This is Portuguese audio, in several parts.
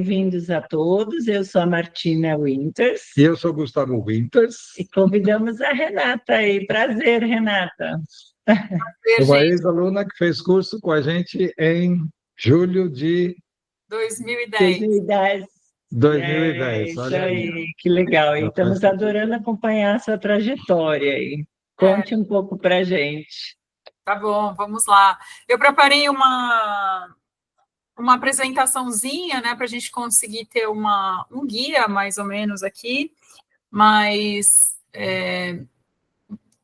Bem-vindos a todos. Eu sou a Martina Winters E eu sou Gustavo Winters, e convidamos a Renata aí. Prazer, Renata. uma ex-aluna que fez curso com a gente em julho de 2010. 2010. 2010. Isso Olha aí. aí, que legal. E Já estamos faz- adorando acompanhar a sua trajetória aí. Conte um pouco para a gente. Tá bom, vamos lá. Eu preparei uma apresentaçãozinha, né, para a gente conseguir ter um guia, mais ou menos, aqui, mas,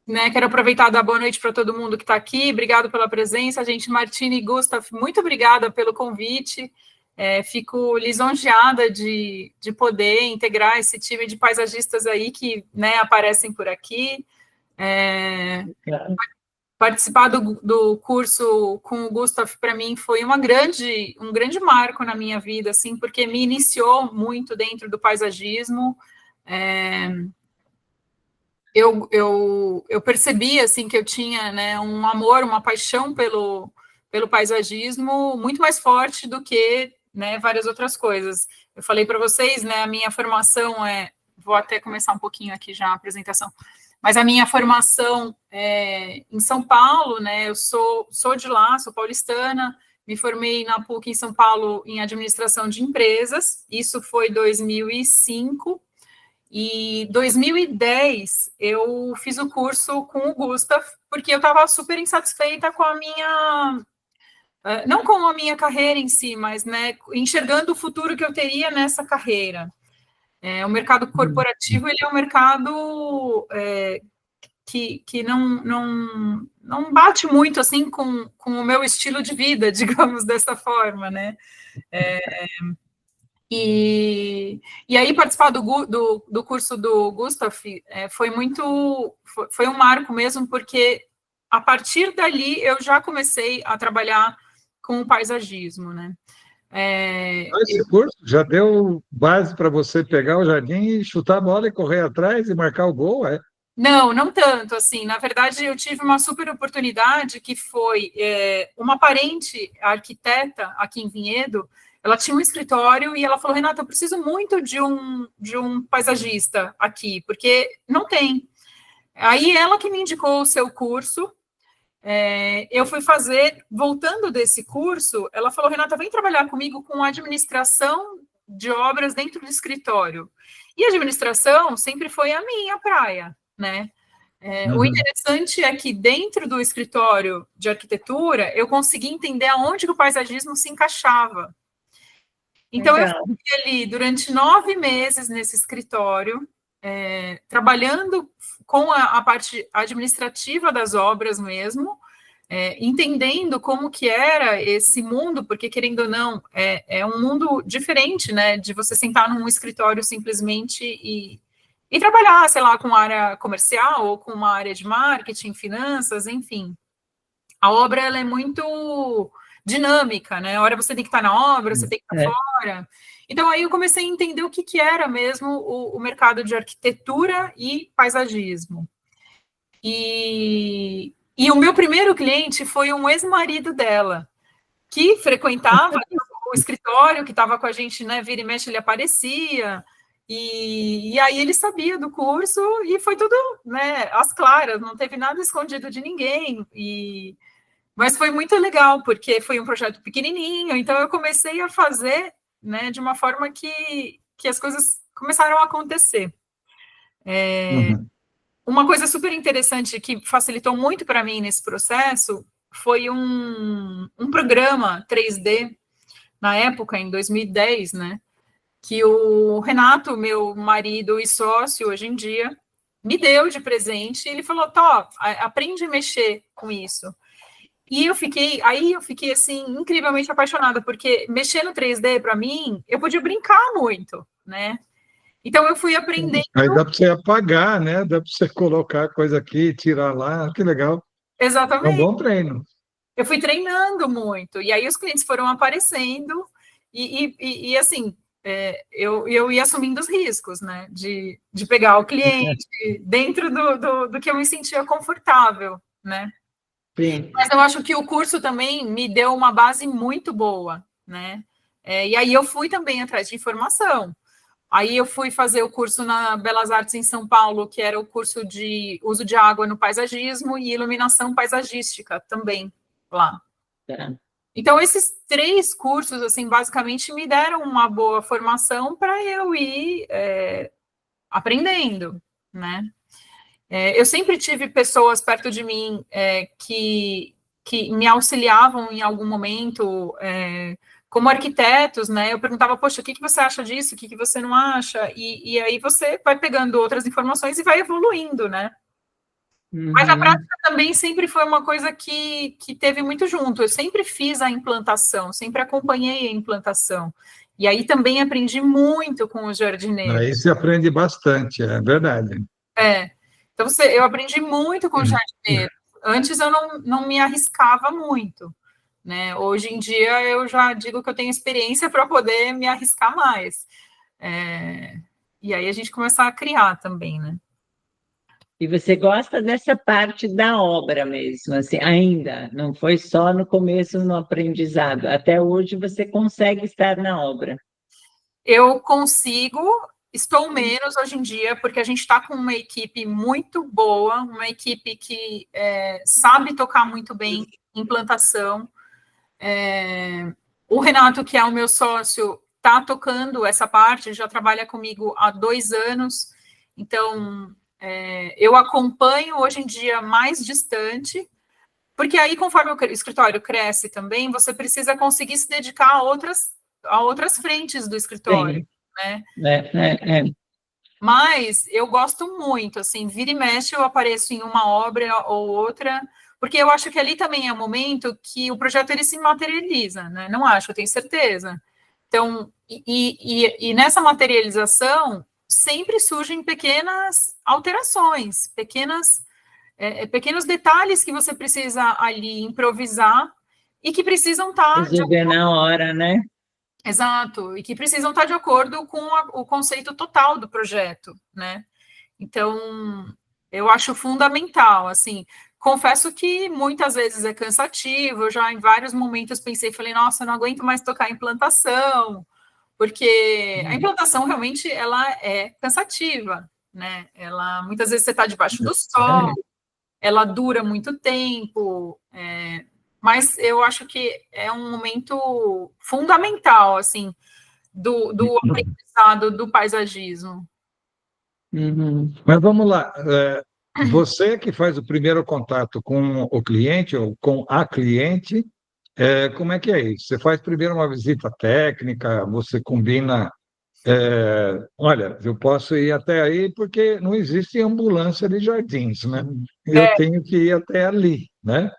né, quero aproveitar e dar boa noite para todo mundo que está aqui, obrigado pela presença, gente, Martina e Gustav, muito obrigada pelo convite, fico lisonjeada de poder integrar esse time de paisagistas aí que, né, aparecem por aqui. Claro. Participar do curso com o Gustav, para mim, foi um grande marco na minha vida, assim, porque me iniciou muito dentro do paisagismo. Eu percebi, assim, que eu tinha, né, um amor, uma paixão pelo paisagismo muito mais forte do que, né, várias outras coisas. Eu falei para vocês, né, a minha formação vou até começar um pouquinho aqui já a apresentação, mas a minha formação é em São Paulo, né, eu sou de lá, sou paulistana, me formei na PUC em São Paulo em administração de empresas, isso foi 2005, e 2010 eu fiz o curso com o Gustav, porque eu estava super insatisfeita com a minha, não com a minha carreira em si, mas, né, enxergando o futuro que eu teria nessa carreira. O mercado corporativo, ele é um mercado que não bate muito, assim, com o meu estilo de vida, digamos dessa forma, né? E aí participar do curso do Gustav foi um marco mesmo, porque a partir dali eu já comecei a trabalhar com o paisagismo, né? Esse curso já deu base para você pegar o jardim e chutar a bola e correr atrás e marcar o gol, é? Não tanto, assim, na verdade eu tive uma super oportunidade que foi uma parente arquiteta aqui em Vinhedo, ela tinha um escritório e ela falou, Renata, eu preciso muito de um paisagista aqui, porque não tem. Aí ela que me indicou o seu curso, eu fui fazer, voltando desse curso, ela falou, Renata, vem trabalhar comigo com administração de obras dentro do escritório. E a administração sempre foi a minha praia, né? O interessante é que dentro do escritório de arquitetura, eu consegui entender aonde que o paisagismo se encaixava. Então, eu fiquei ali durante 9 meses nesse escritório, trabalhando com a parte administrativa das obras mesmo, entendendo como que era esse mundo, porque, querendo ou não, é um mundo diferente, né, de você sentar num escritório simplesmente e trabalhar, sei lá, com área comercial ou com uma área de marketing, finanças, enfim. A obra, ela é muito dinâmica, né? A hora você tem que estar na obra, você tem que estar fora. Então, aí eu comecei a entender o que era mesmo o mercado de arquitetura e paisagismo. E o meu primeiro cliente foi um ex-marido dela, que frequentava o escritório, que estava com a gente, né, vira e mexe, ele aparecia, e aí ele sabia do curso, e foi tudo, né, às claras, não teve nada escondido de ninguém, mas foi muito legal, porque foi um projeto pequenininho, então eu comecei a fazer, né, de uma forma que as coisas começaram a acontecer. Uma coisa super interessante que facilitou muito para mim nesse processo foi um programa 3D, na época, em 2010, né, que o Renato, meu marido e sócio hoje em dia, me deu de presente, e ele falou, Tó, aprende a mexer com isso. E eu fiquei assim, incrivelmente apaixonada, porque mexer no 3D, para mim, eu podia brincar muito, né? Então, eu fui aprendendo... Aí dá para você apagar, né? Dá para você colocar coisa aqui, tirar lá, que legal. É um Exatamente. bom treino. Eu fui treinando muito, e aí os clientes foram aparecendo, e assim, eu ia assumindo os riscos, né, de pegar o cliente dentro do que eu me sentia confortável, né. Sim. Mas eu acho que o curso também me deu uma base muito boa, né. E aí eu fui também atrás de informação. Aí eu fui fazer o curso na Belas Artes em São Paulo, que era o curso de uso de água no paisagismo e iluminação paisagística também lá. Tá. Então, esses 3 cursos, assim, basicamente me deram uma boa formação para eu ir aprendendo, né? Eu sempre tive pessoas perto de mim que me auxiliavam em algum momento, como arquitetos, né? Eu perguntava, poxa, o que você acha disso? O que você não acha? E aí você vai pegando outras informações e vai evoluindo, né? Mas a prática também sempre foi uma coisa que teve muito junto. Eu sempre fiz a implantação, sempre acompanhei a implantação. E aí também aprendi muito com os jardineiros. Aí se aprende bastante, é verdade. Então, eu aprendi muito com os jardineiros. Antes eu não me arriscava muito, né? Hoje em dia eu já digo que eu tenho experiência para poder me arriscar mais. E aí a gente começa a criar também, né? E você gosta dessa parte da obra mesmo, assim, ainda, não foi só no começo no aprendizado, até hoje você consegue estar na obra. Eu consigo, estou menos hoje em dia, porque a gente está com uma equipe muito boa, uma equipe que sabe tocar muito bem implantação. O Renato, que é o meu sócio, está tocando essa parte, já trabalha comigo há 2 anos, então eu acompanho hoje em dia mais distante, porque aí, conforme o escritório cresce também, você precisa conseguir se dedicar a outras frentes do escritório, Sim. né? Mas eu gosto muito, assim, vira e mexe eu apareço em uma obra ou outra, porque eu acho que ali também é o momento que o projeto ele se materializa, né? Não acho, eu tenho certeza. Então, e nessa materialização sempre surgem pequenas alterações, pequenos detalhes que você precisa ali improvisar e que precisam estar... Resolver na hora, né? Exato, e que precisam estar de acordo com o conceito total do projeto, né? Então, eu acho fundamental, assim, confesso que muitas vezes é cansativo, eu já em vários momentos pensei, falei, nossa, eu não aguento mais tocar implantação, porque a implantação realmente, ela é cansativa, né? Ela, muitas vezes você está debaixo do sol, ela dura muito tempo, mas eu acho que é um momento fundamental, assim, do aprendizado do paisagismo. Mas vamos lá, você que faz o primeiro contato com o cliente ou com a cliente, como é que é isso? Você faz primeiro uma visita técnica, você combina, olha, eu posso ir até aí porque não existe ambulância de jardins, né? Eu tenho que ir até ali, né?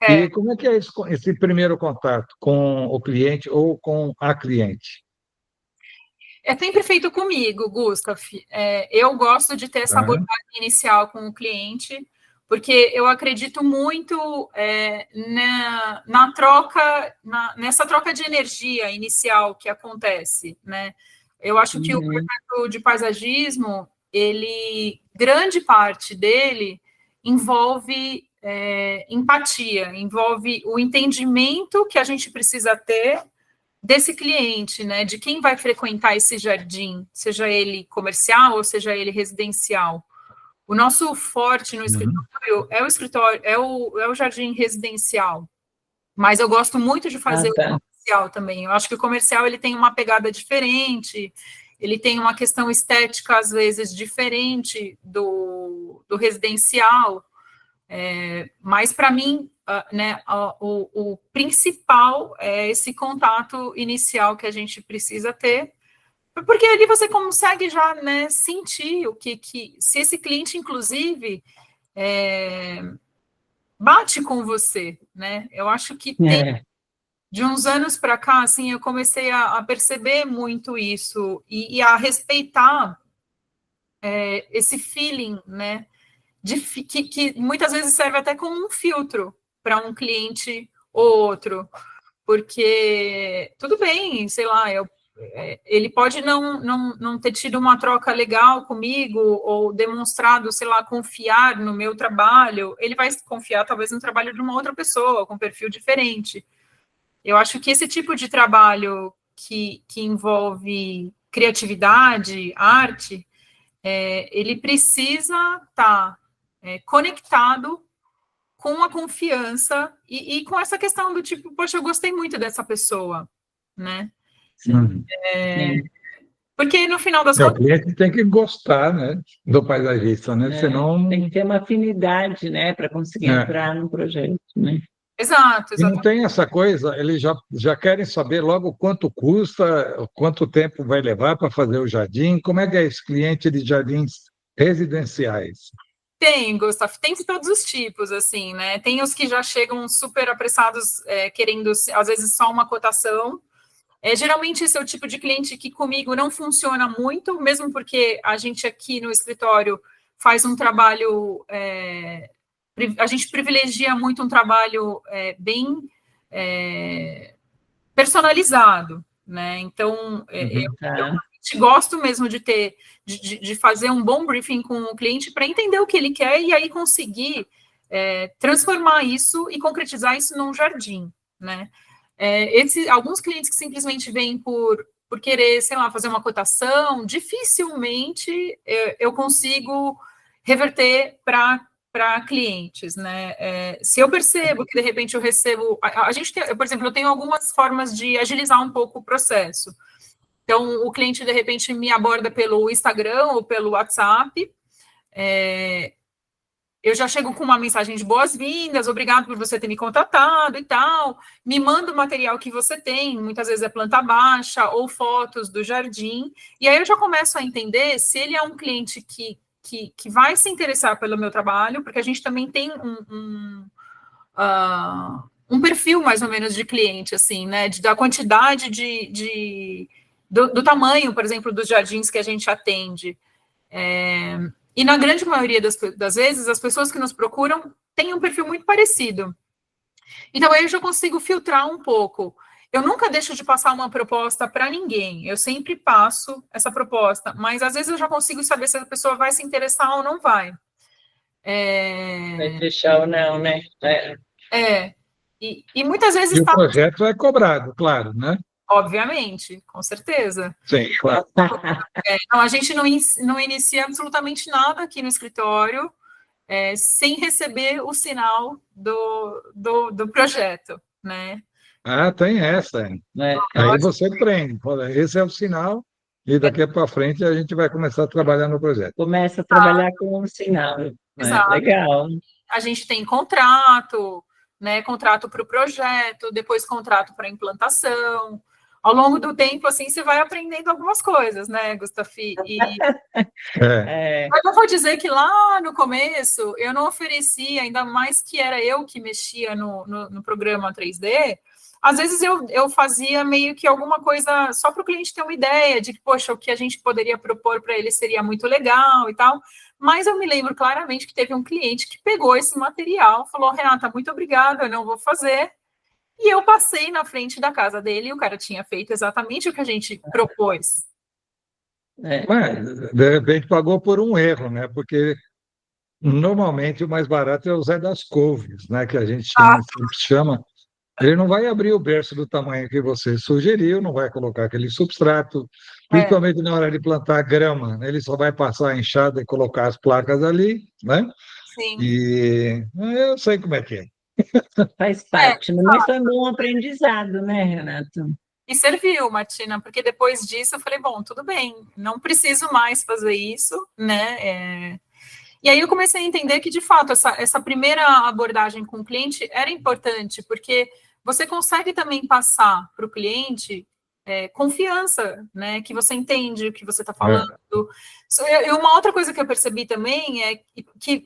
E como é que é esse primeiro contato com o cliente ou com a cliente? É sempre feito comigo, Gustav. Eu gosto de ter essa abordagem inicial com o cliente, porque eu acredito muito na troca, nessa troca de energia inicial que acontece, né? Eu acho que o projeto de paisagismo, grande parte dele envolve empatia, envolve o entendimento que a gente precisa ter desse cliente, né, de quem vai frequentar esse jardim, seja ele comercial ou seja ele residencial. O nosso forte no escritório é o jardim residencial, mas eu gosto muito de fazer o comercial também. Eu acho que o comercial ele tem uma pegada diferente, ele tem uma questão estética às vezes diferente do residencial, mas para mim né, o principal é esse contato inicial que a gente precisa ter, porque ali você consegue já, né, sentir o que se esse cliente, inclusive, bate com você, né? Eu acho que de uns anos para cá, assim, eu comecei a perceber muito isso e a respeitar esse feeling, né? Que muitas vezes serve até como um filtro para um cliente ou outro, porque tudo bem, sei lá, ele pode não ter tido uma troca legal comigo ou demonstrado, sei lá, confiar no meu trabalho, ele vai confiar talvez no trabalho de uma outra pessoa com perfil diferente. Eu acho que esse tipo de trabalho que envolve criatividade, arte, ele precisa estar conectado com a confiança e com essa questão do tipo, poxa, eu gostei muito dessa pessoa, né? Sim. Porque no final das O contas... cliente tem que gostar, né, do paisagista, né? Senão... Tem que ter uma afinidade, né, para conseguir entrar no projeto, né? Exato, E não tem essa coisa, eles já querem saber logo quanto custa, quanto tempo vai levar para fazer o jardim, como é que é esse cliente de jardins residenciais? Tem, Gustavo, tem de todos os tipos, assim, né? Tem os que já chegam super apressados, querendo, às vezes, só uma cotação. Geralmente, esse é o tipo de cliente que comigo não funciona muito, mesmo porque a gente aqui no escritório faz um trabalho... a gente privilegia muito um trabalho bem personalizado, né? Então, eu gosto mesmo de fazer um bom briefing com o cliente para entender o que ele quer e aí conseguir transformar isso e concretizar isso num jardim, né? Alguns clientes que simplesmente vêm por querer, sei lá, fazer uma cotação, dificilmente eu consigo reverter para clientes, né? Se eu percebo que, de repente, eu recebo... A gente tem, por exemplo, eu tenho algumas formas de agilizar um pouco o processo. Então, o cliente, de repente, me aborda pelo Instagram ou pelo WhatsApp, eu já chego com uma mensagem de boas-vindas, obrigado por você ter me contatado e tal, me manda o material que você tem, muitas vezes é planta baixa ou fotos do jardim, e aí eu já começo a entender se ele é um cliente que vai se interessar pelo meu trabalho, porque a gente também tem um perfil mais ou menos de cliente, assim, né, da quantidade do tamanho, por exemplo, dos jardins que a gente atende. E na grande maioria das vezes, as pessoas que nos procuram têm um perfil muito parecido. Então, aí eu já consigo filtrar um pouco. Eu nunca deixo de passar uma proposta para ninguém. Eu sempre passo essa proposta, mas às vezes eu já consigo saber se a pessoa vai se interessar ou não vai. Vai fechar ou não, né? E muitas vezes E o projeto é cobrado, claro, né? Obviamente, com certeza. Sim, claro. Então, a gente não inicia absolutamente nada aqui no escritório sem receber o sinal do projeto, né? Tem essa. Aí você prende. Fala, esse é o sinal, e daqui para frente a gente vai começar a trabalhar no projeto. Começa a trabalhar com um sinal. Exato. Legal. A gente tem contrato, né? Contrato para o projeto, depois contrato para implantação. Ao longo do tempo, assim, você vai aprendendo algumas coisas, né, Gustafi? Mas eu vou dizer que lá no começo, eu não oferecia, ainda mais que era eu que mexia no programa 3D, às vezes eu fazia meio que alguma coisa só para o cliente ter uma ideia de que, poxa, o que a gente poderia propor para ele seria muito legal e tal, mas eu me lembro claramente que teve um cliente que pegou esse material, falou, Renata, muito obrigada, eu não vou fazer, e eu passei na frente da casa dele e o cara tinha feito exatamente o que a gente propôs. Mas, de repente, pagou por um erro, né? Porque normalmente o mais barato é o Zé das Couves, né? Que a gente chama. Ele não vai abrir o berço do tamanho que você sugeriu, não vai colocar aquele substrato, principalmente na hora de plantar grama, né? Ele só vai passar a enxada e colocar as placas ali, né? Sim. E eu sei como é que é. Faz parte, mas foi um bom aprendizado, né, Renato? E serviu, Martina, porque depois disso eu falei, bom, tudo bem, não preciso mais fazer isso, né? E aí eu comecei a entender que, de fato, essa primeira abordagem com o cliente era importante, porque você consegue também passar para o cliente confiança, né? Que você entende o que você está falando. E uma outra coisa que eu percebi também é que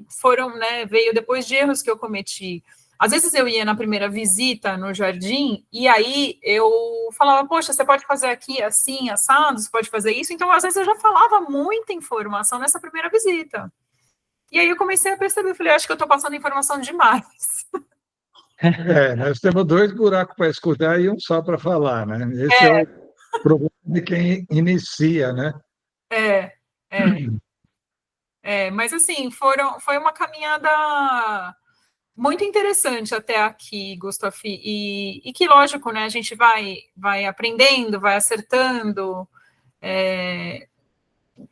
veio depois de erros que eu cometi. Às vezes eu ia na primeira visita no jardim e aí eu falava, poxa, você pode fazer aqui assim, assado, você pode fazer isso. Então, às vezes eu já falava muita informação nessa primeira visita. E aí eu comecei a perceber, falei, acho que eu estou passando informação demais. Nós temos 2 buracos para escutar e um só para falar, né? Esse é o problema de quem inicia, né? Mas assim, foi uma caminhada muito interessante até aqui, Gustavo, e que lógico, né, a gente vai aprendendo, vai acertando.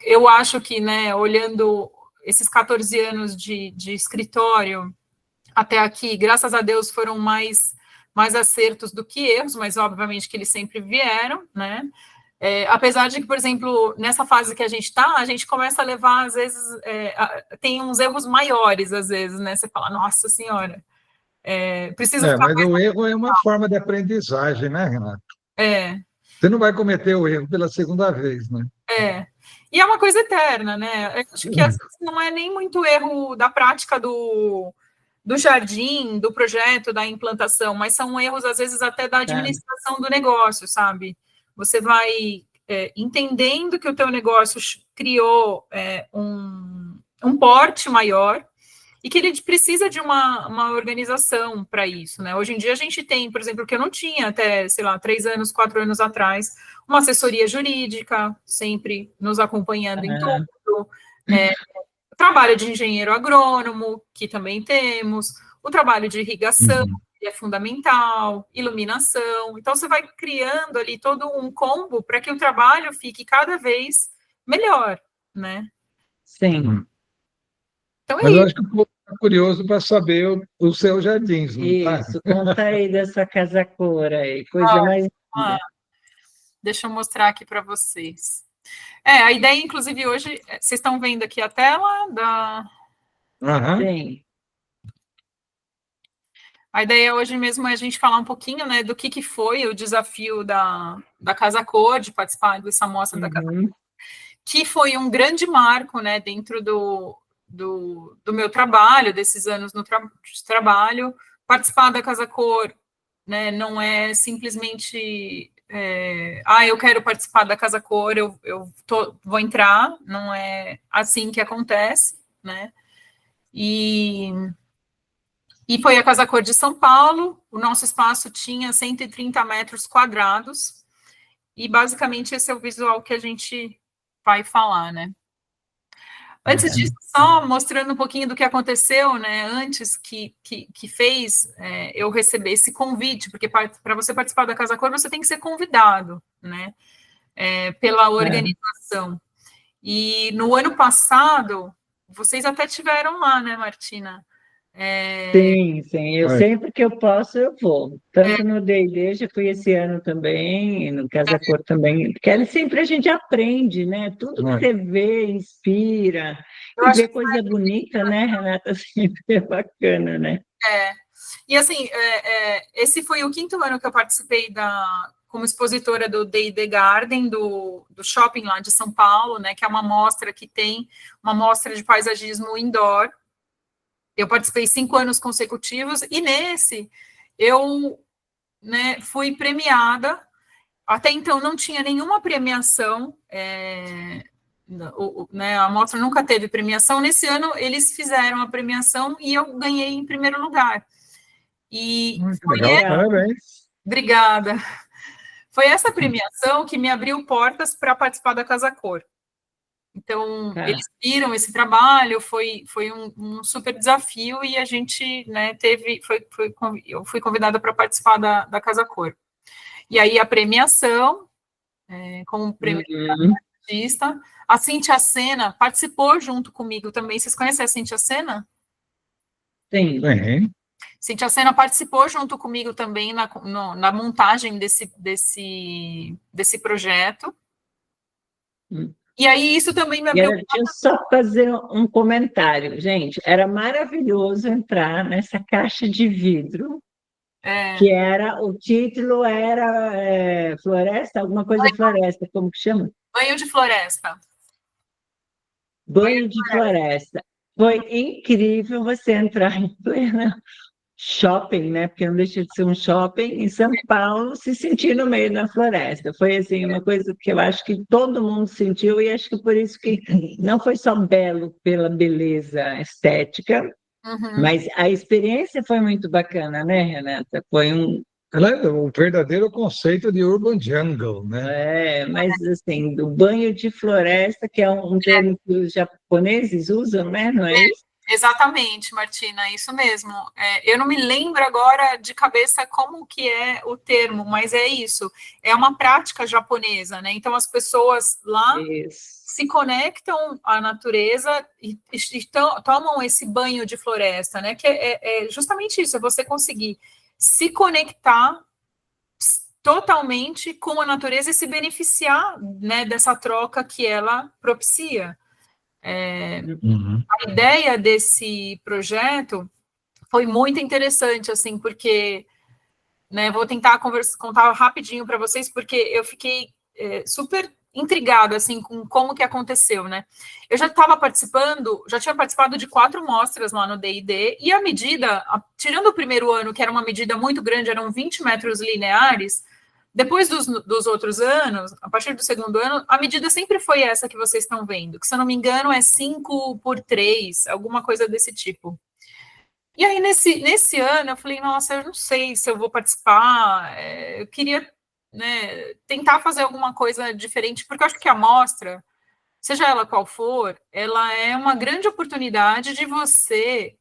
Eu acho que, né, olhando esses 14 anos de escritório até aqui, graças a Deus, foram mais acertos do que erros, mas obviamente que eles sempre vieram, né? Apesar de que, por exemplo, nessa fase que a gente está, a gente começa a levar, às vezes, tem uns erros maiores, às vezes, né? Você fala, nossa senhora, preciso ficar Mas o erro é uma forma de aprendizagem, né, Renato? Você não vai cometer o erro pela segunda vez, né? E é uma coisa eterna, né? Eu acho que às vezes, não é nem muito erro da prática do jardim, do projeto, da implantação, mas são erros, às vezes, até da administração do negócio, sabe? Você vai entendendo que o teu negócio criou um porte maior e que ele precisa de uma organização para isso, né? Hoje em dia a gente tem, por exemplo, que eu não tinha até, sei lá, 3 anos, 4 anos atrás, uma assessoria jurídica, sempre nos acompanhando em tudo, o trabalho de engenheiro agrônomo, que também temos, o trabalho de irrigação, que é fundamental, iluminação. Então, você vai criando ali todo um combo para que o trabalho fique cada vez melhor, né? Sim. Então, Mas eu acho que o povo está curioso para saber os seus jardins, não tá? Isso, conta aí dessa casa cor aí, coisa mais... Deixa eu mostrar aqui para vocês. A ideia, inclusive, hoje, vocês estão vendo aqui a tela da... Sim. A ideia hoje mesmo é a gente falar um pouquinho, né, do que foi o desafio da Casa Cor, de participar dessa mostra da Casa Cor, que foi um grande marco, né, dentro do meu trabalho, desses anos de trabalho. Participar da Casa Cor, né, não é simplesmente... eu quero participar da Casa Cor, vou entrar, não é assim que acontece, né? E foi a Casa Cor de São Paulo. O nosso espaço tinha 130 metros quadrados, e basicamente esse é o visual que a gente vai falar, né? Antes disso, só mostrando um pouquinho do que aconteceu, né, antes que fez eu receber esse convite, porque para você participar da Casa Cor, você tem que ser convidado, né, pela organização. E no ano passado, vocês até tiveram lá, né, Martina? Sim, eu sempre que eu posso, eu vou. Tanto no D&D, já fui esse ano também, e no Casa Cor também, porque sempre a gente aprende, né? Tudo que você vê, inspira, e vê coisa bonita, né, Renata? Sempre é bacana, né? E assim, esse foi o 5º ano que eu participei como expositora do D&D Garden, do shopping lá de São Paulo, né? Que é uma mostra que tem uma mostra de paisagismo indoor. Eu participei 5 anos consecutivos, e nesse eu, né, fui premiada. Até então não tinha nenhuma premiação, né, a mostra nunca teve premiação. Nesse ano eles fizeram a premiação e eu ganhei em primeiro lugar. E muito legal, parabéns. Obrigada. Foi essa premiação que me abriu portas para participar da Casa Cor. Então, eles viram esse trabalho, foi um super desafio, e a gente, né, eu fui convidada para participar da Casa Cor. E aí a premiação, como prêmio de artista, a Cíntia Sena participou junto comigo também. Vocês conhecem a Cíntia Sena? Sim. Cíntia Sena participou junto comigo também na montagem desse projeto. E aí isso também me abriu... Deixa eu só fazer um comentário. Gente, era maravilhoso entrar nessa caixa de vidro, que o título era Floresta, alguma coisa floresta, como que chama? Banho de Floresta. Banho de Floresta. Foi incrível você entrar em plena shopping, né? Porque não deixa de ser um shopping em São Paulo, se sentir no meio da floresta. Foi assim uma coisa que eu acho que todo mundo sentiu, e acho que por isso que não foi só belo pela beleza estética, mas a experiência foi muito bacana, né, Renata? Foi o verdadeiro conceito de urban jungle, né? Mas assim, do banho de floresta, que é um termo que os japoneses usam, né? Não é isso? Exatamente, Martina, isso mesmo. Eu não me lembro agora de cabeça como que é o termo, mas é isso. É uma prática japonesa, né? Então as pessoas lá Isso. se conectam à natureza e tomam esse banho de floresta, né? Que é justamente isso, é você conseguir se conectar totalmente com a natureza e se beneficiar, né, dessa troca que ela propicia. A ideia desse projeto foi muito interessante, assim, porque, né, vou tentar contar rapidinho para vocês, porque eu fiquei super intrigada, assim, com como que aconteceu, né? Eu já tinha participado de 4 mostras lá no D&D, e a medida, tirando o primeiro ano, que era uma medida muito grande, eram 20 metros lineares, depois dos outros anos, a partir do segundo ano, a medida sempre foi essa que vocês estão vendo, que, se eu não me engano, é 5x3, alguma coisa desse tipo. E aí, nesse ano, eu falei, nossa, eu não sei se eu vou participar, eu queria, né, tentar fazer alguma coisa diferente, porque eu acho que a mostra, seja ela qual for, ela é uma grande oportunidade de você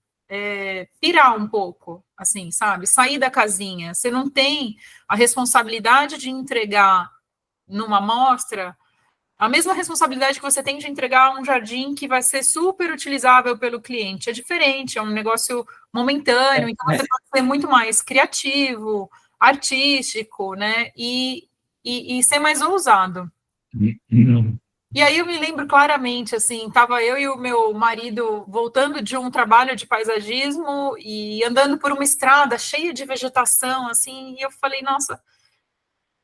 pirar um pouco, assim, sabe? Sair da casinha. Você não tem a responsabilidade de entregar numa mostra a mesma responsabilidade que você tem de entregar um jardim que vai ser super utilizável pelo cliente. É diferente, é um negócio momentâneo, então você pode ser muito mais criativo, artístico, né? E ser mais ousado. E aí eu me lembro claramente, assim, estava eu e o meu marido voltando de um trabalho de paisagismo e andando por uma estrada cheia de vegetação, assim, e eu falei, nossa,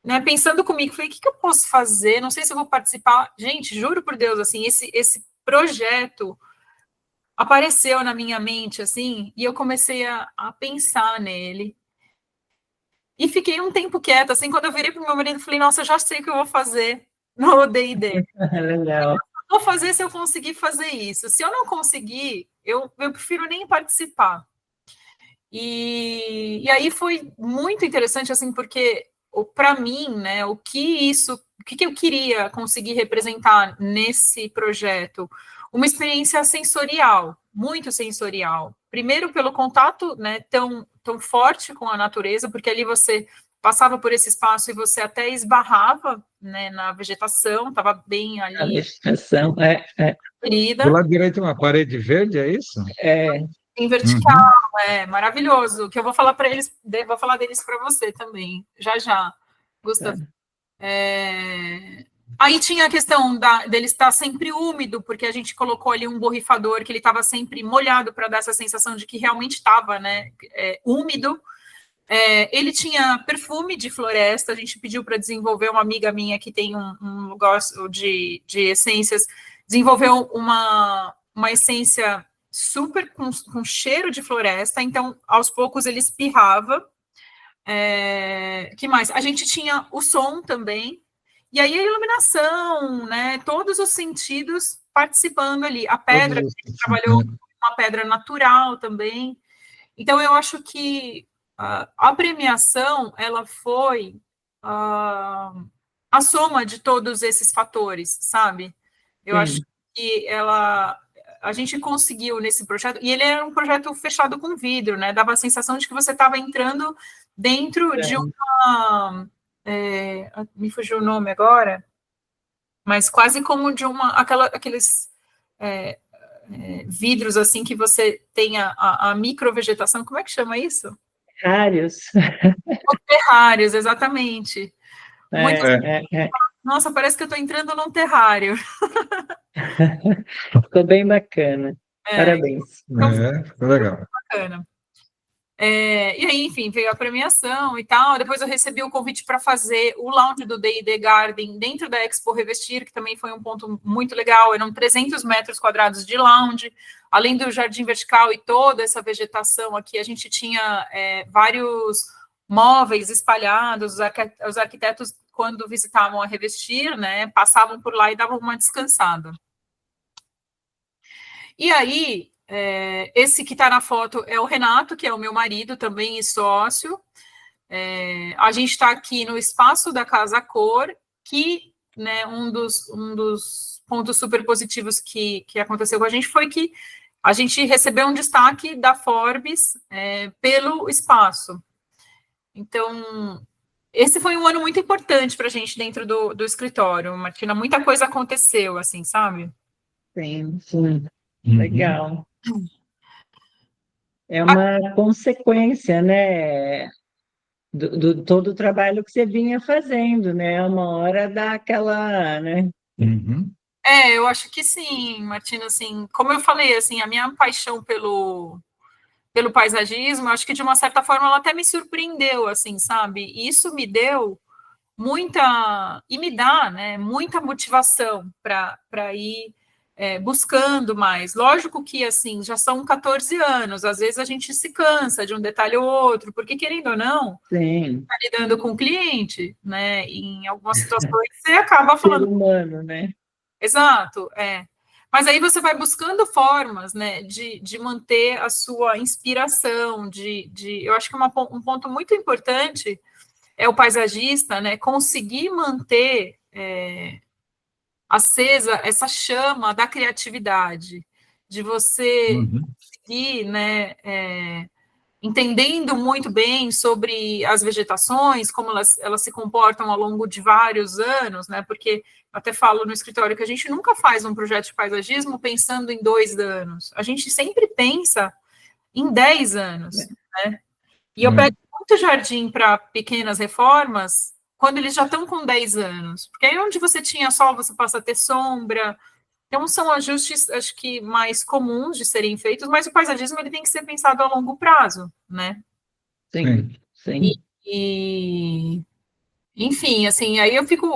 né, pensando comigo, falei, o que eu posso fazer? Não sei se eu vou participar. Gente, juro por Deus, assim, esse projeto apareceu na minha mente, assim, e eu comecei a pensar nele. E fiquei um tempo quieta, assim, quando eu virei para o meu marido, falei, nossa, eu já sei o que eu vou fazer no D&D. Legal. Vou fazer se eu conseguir fazer isso. Se eu não conseguir, eu prefiro nem participar. E aí foi muito interessante, assim, porque para mim, né, o que eu queria conseguir representar nesse projeto? Uma experiência sensorial, muito sensorial. Primeiro pelo contato, né, tão forte com a natureza, porque ali você passava por esse espaço e você até esbarrava, né, na vegetação, estava bem A ali. vegetação, Do lado direito uma parede verde, é isso? Em vertical, maravilhoso. Que eu vou falar para eles, vou falar deles para você também, já, Gustavo. Aí tinha a questão dele estar sempre úmido, porque a gente colocou ali um borrifador que ele estava sempre molhado para dar essa sensação de que realmente estava, né, úmido. Ele tinha perfume de floresta, a gente pediu para desenvolver, uma amiga minha que tem um negócio de essências, desenvolveu uma essência super com cheiro de floresta, então aos poucos ele espirrava. Que mais? A gente tinha o som também, e aí a iluminação, né? Todos os sentidos participando ali. A pedra, a gente trabalhou com uma pedra natural também. Então, eu acho que a premiação, ela foi a soma de todos esses fatores, sabe? Eu acho que a gente conseguiu nesse projeto, e ele era um projeto fechado com vidro, né? Dava a sensação de que você estava entrando dentro de uma... me fugiu o nome agora, mas quase como de aqueles vidros assim que você tem a microvegetação, como é que chama isso? Terrários. Terrários, exatamente. Nossa, parece que eu estou entrando num terrário. Ficou bem bacana. Parabéns. Ficou legal. Bacana. E aí, enfim, veio a premiação e tal. Depois eu recebi o convite para fazer o lounge do D&D Garden dentro da Expo Revestir, que também foi um ponto muito legal. Eram 300 metros quadrados de lounge, além do jardim vertical e toda essa vegetação aqui. A gente tinha vários móveis espalhados. Os arquitetos, quando visitavam a Revestir, né, passavam por lá e davam uma descansada. E aí, esse que está na foto é o Renato, que é o meu marido também e sócio. A gente está aqui no espaço da Casa Cor, que, né, um dos pontos super positivos que aconteceu com a gente foi que a gente recebeu um destaque da Forbes pelo espaço. Então, esse foi um ano muito importante para a gente dentro do escritório, Martina. Muita coisa aconteceu, assim, sabe? Sim, sim. Legal. É uma consequência, né, do todo o trabalho que você vinha fazendo, né? Uma hora dá aquela, né? Eu acho que sim, Martina, assim, como eu falei, assim, a minha paixão pelo paisagismo, eu acho que de uma certa forma ela até me surpreendeu, assim, sabe? E isso me deu e me dá, né, muita motivação para ir buscando mais. Lógico que, assim, já são 14 anos, às vezes a gente se cansa de um detalhe ou outro, porque, querendo ou não, Sim. tá lidando com o cliente, né, em algumas situações você acaba Ser falando... humano, né? Exato, Mas aí você vai buscando formas, né, de manter a sua inspiração, eu acho que um ponto muito importante é o paisagista, né, conseguir manter acesa essa chama da criatividade, de você conseguir, né, entendendo muito bem sobre as vegetações, como elas se comportam ao longo de vários anos, né? Porque eu até falo no escritório que a gente nunca faz um projeto de paisagismo pensando em 2 anos. A gente sempre pensa em 10 anos, né? E eu pego muito jardim para pequenas reformas quando eles já estão com 10 anos. Porque aí onde você tinha sol, você passa a ter sombra. Então, são ajustes, acho que, mais comuns de serem feitos, mas o paisagismo ele tem que ser pensado a longo prazo, né? Sim, sim. Enfim, assim, aí eu fico...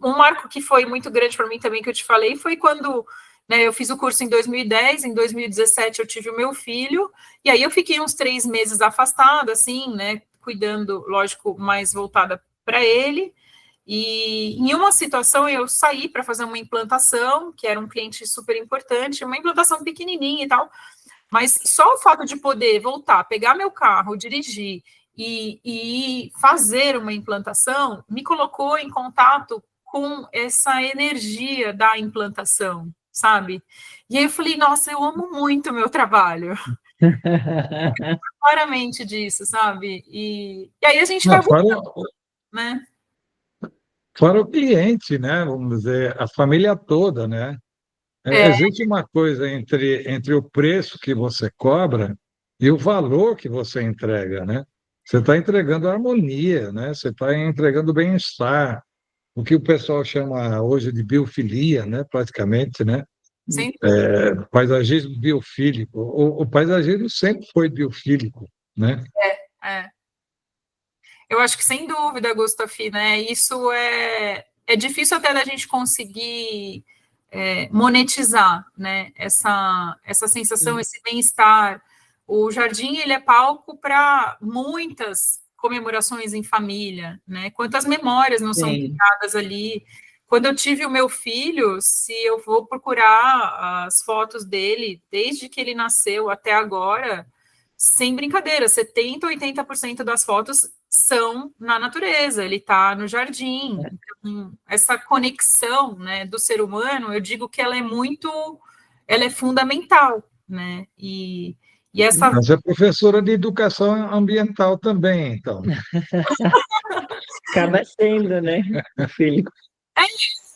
Um marco que foi muito grande para mim também, que eu te falei, foi quando, né, eu fiz o curso em 2010, em 2017 eu tive o meu filho, e aí eu fiquei uns 3 meses afastada, assim, né, cuidando, lógico, mais voltada para ele. E em uma situação eu saí para fazer uma implantação, que era um cliente super importante, uma implantação pequenininha e tal, mas só o fato de poder voltar, pegar meu carro, dirigir e fazer uma implantação me colocou em contato com essa energia da implantação, sabe? E aí eu falei, nossa, eu amo muito o meu trabalho. Claramente disso, sabe? E aí a gente vai voltando, né? Fora o cliente, né? Vamos dizer, a família toda, né? Existe uma coisa entre o preço que você cobra e o valor que você entrega, né? Você está entregando harmonia, né? Você está entregando bem-estar, o que o pessoal chama hoje de biofilia, né? Praticamente, né? Sem Paisagismo biofílico. O paisagismo sempre foi biofílico, né? é. Eu acho que sem dúvida, Gustavo, né? Isso é difícil até da gente conseguir monetizar, né? Essa sensação, esse bem-estar. O jardim ele é palco para muitas comemorações em família, né? Quantas memórias não são Sim. criadas ali? Quando eu tive o meu filho, se eu vou procurar as fotos dele, desde que ele nasceu até agora, sem brincadeira, 70, 80% das fotos são na natureza, ele está no jardim. Então, essa conexão, né, do ser humano, eu digo que ela é fundamental, né? E essa... Você é professora de educação ambiental também, então. Acaba sendo, né, filho?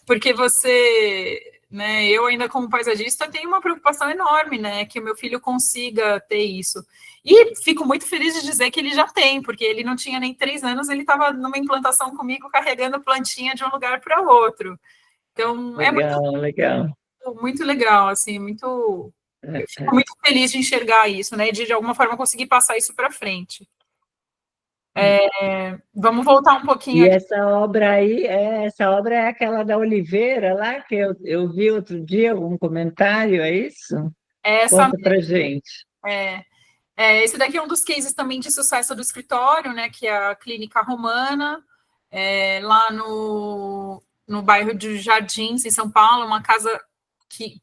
Porque você, né, eu ainda como paisagista tenho uma preocupação enorme, né, que o meu filho consiga ter isso. E fico muito feliz de dizer que ele já tem, porque ele não tinha nem 3 anos, ele estava numa implantação comigo carregando plantinha de um lugar para outro. Então, Legal, legal. muito legal, assim, eu fico muito feliz de enxergar isso, né, de alguma forma conseguir passar isso para frente. Vamos voltar um pouquinho E aqui. essa obra é aquela da Oliveira lá, que eu vi outro dia, algum comentário, é isso? Essa Conta pra gente. Esse daqui é um dos cases também de sucesso do escritório, né, que é a Clínica Romana, lá no bairro de Jardins, em São Paulo, uma casa que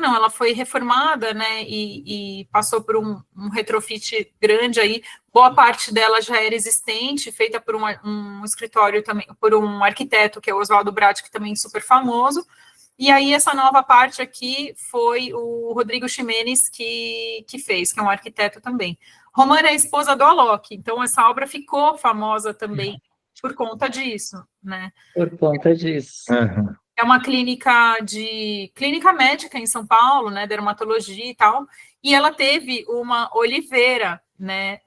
não, ela foi reformada, né, e passou por um retrofit grande aí, boa parte dela já era existente, feita por um escritório também, por um arquiteto, que é o Oswaldo Bratti, que também é super famoso, E aí, essa nova parte aqui foi o Rodrigo Ximenes que fez, que é um arquiteto também. Romana é a esposa do Alok, então essa obra ficou famosa também por conta disso, né? Por conta disso. Uhum. É uma clínica médica em São Paulo, né, dermatologia e tal, e ela teve uma oliveira, né,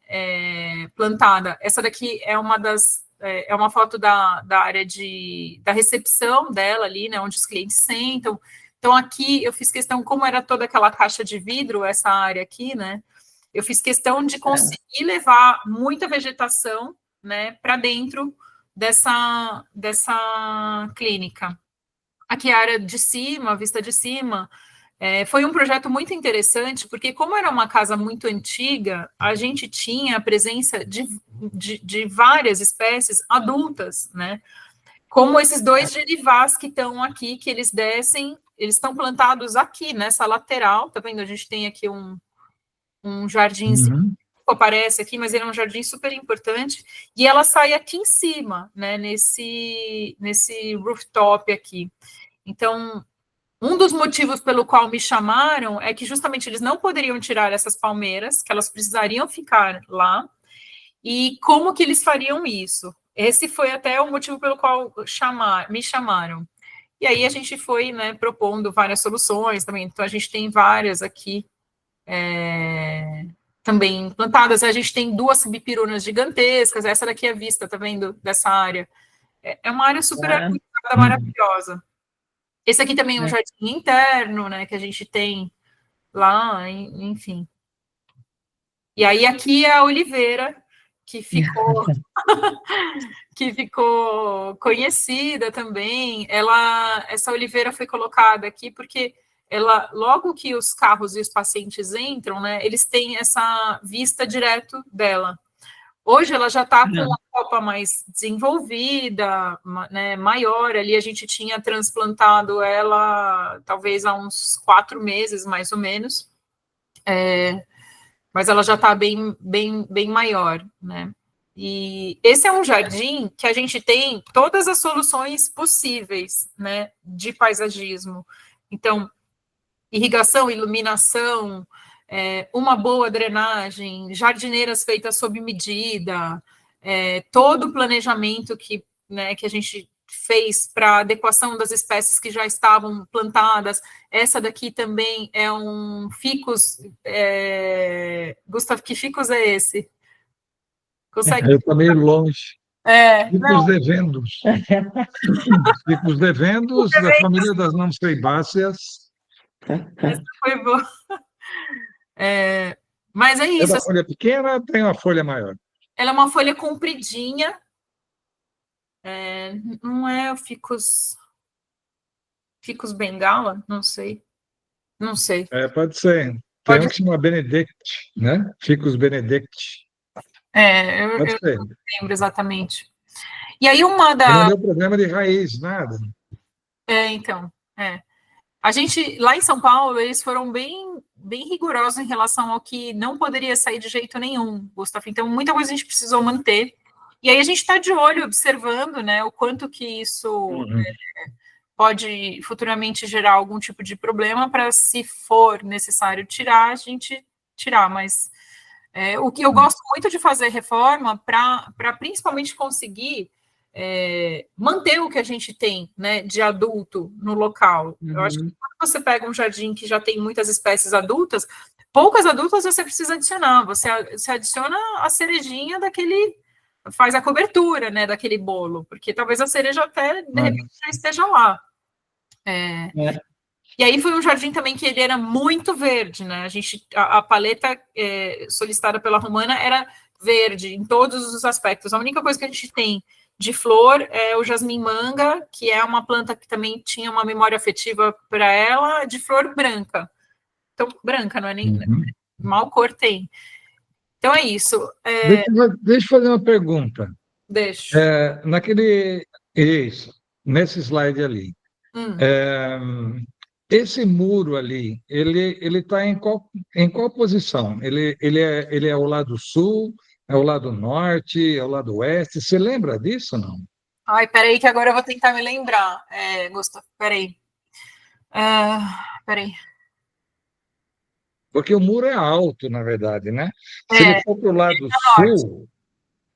plantada. Essa daqui é uma foto da área da recepção dela ali, né, onde os clientes sentam. Então, aqui eu fiz questão, como era toda aquela caixa de vidro, essa área aqui, né, eu fiz questão de conseguir levar muita vegetação, né, para dentro dessa clínica. Aqui a área de cima, a vista de cima, foi um projeto muito interessante, porque como era uma casa muito antiga, a gente tinha a presença de várias espécies adultas, né? Como esses 2 gerivás que estão aqui, que eles descem, eles estão plantados aqui, nessa lateral, tá vendo? A gente tem aqui um jardinzinho, aparece aqui, mas ele é um jardim super importante, e ela sai aqui em cima, né, nesse rooftop aqui. Então, um dos motivos pelo qual me chamaram é que justamente eles não poderiam tirar essas palmeiras, que elas precisariam ficar lá, e como que eles fariam isso? Esse foi até o motivo pelo qual me chamaram. E aí a gente foi, né, propondo várias soluções também, então a gente tem várias aqui, também plantadas. A gente tem 2 bipirunas gigantescas, essa daqui é a vista, tá vendo, dessa área. É uma área super arboritzada, maravilhosa. Esse aqui também é um jardim interno, né, que a gente tem lá, enfim. E aí aqui é a oliveira, que ficou conhecida também. Essa oliveira foi colocada aqui porque logo que os carros e os pacientes entram, né, eles têm essa vista direto dela. Hoje ela já está com uma copa mais desenvolvida, né, maior. Ali a gente tinha transplantado ela talvez há uns 4 meses, mais ou menos. Mas ela já está bem maior, né? E esse é um jardim que a gente tem todas as soluções possíveis, né, de paisagismo. Então, irrigação, iluminação, uma boa drenagem, jardineiras feitas sob medida, todo o planejamento que a gente fez para adequação das espécies que já estavam plantadas. Essa daqui também é um ficus. Gustavo, que ficus é esse? Consegue? Eu estou meio longe. Ficus devendos. Ficus devendos, da família das Namseibáceas. Essa foi boa. Mas é isso. É da folha pequena, tem uma folha maior. Ela é uma folha compridinha. Não é o ficus bengala? Não sei. Pode ser. Tem um que se chama Benedict, né? Ficus Benedict. Eu não lembro exatamente. E aí Não deu problema de raiz, nada. Então. A gente, lá em São Paulo, eles foram bem rigorosos em relação ao que não poderia sair de jeito nenhum, Gustavo. Então, muita coisa a gente precisou manter. E aí a gente está de olho, observando, né, o quanto que isso pode futuramente gerar algum tipo de problema para, se for necessário tirar, a gente tirar. Mas o que eu gosto muito de fazer reforma para principalmente conseguir manter o que a gente tem, né, de adulto no local. Eu acho que quando você pega um jardim que já tem muitas espécies adultas, poucas adultas você precisa adicionar. Você adiciona a cerejinha faz a cobertura, né, daquele bolo, porque talvez a cereja até, de repente, já esteja lá. E aí foi um jardim também que ele era muito verde, né? A paleta solicitada pela Romana era verde em todos os aspectos. A única coisa que a gente tem de flor é o jasmim manga, que é uma planta que também tinha uma memória afetiva para ela, de flor branca. Então, branca, não é nem... Mal cor tem. Então, é isso. Deixa eu fazer uma pergunta. Deixa. Nesse slide ali. Esse muro ali, ele está em qual posição? Ele é ao lado sul, é ao lado norte, é ao lado oeste? Você lembra disso, não? Ai, peraí, que agora eu vou tentar me lembrar, Gustavo, peraí. Peraí. Porque o muro é alto, na verdade, né? Se ele É, for para o lado norte. sul,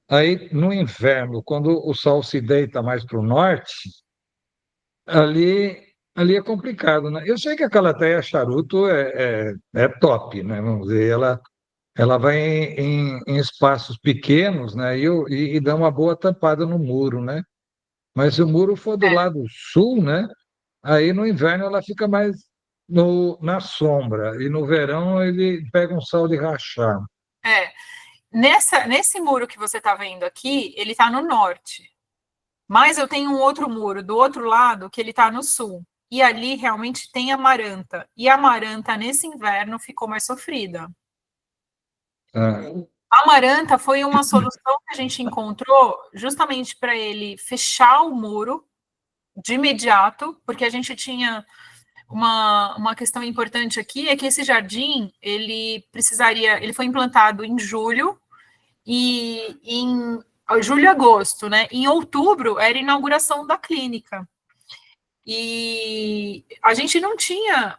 aí no inverno, quando o sol se deita mais para o norte, ali é complicado, né? Eu sei que a Calateia charuto é top, né? Vamos dizer, ela vai em espaços pequenos, né? E dá uma boa tampada no muro, né? Mas se o muro for do lado sul, né? Aí no inverno ela fica mais na sombra, e no verão ele pega um sol de rachar. É. Nesse muro que você está vendo aqui, ele está no norte. Mas eu tenho um outro muro do outro lado que ele está no sul. E ali realmente tem amaranta. E a amaranta, nesse inverno, ficou mais sofrida. Ah, A amaranta foi uma solução que a gente encontrou justamente para ele fechar o muro de imediato, porque a gente tinha uma questão importante aqui, é que esse jardim, ele foi implantado em julho, e em julho e agosto, né? Em outubro era a inauguração da clínica. E a gente não tinha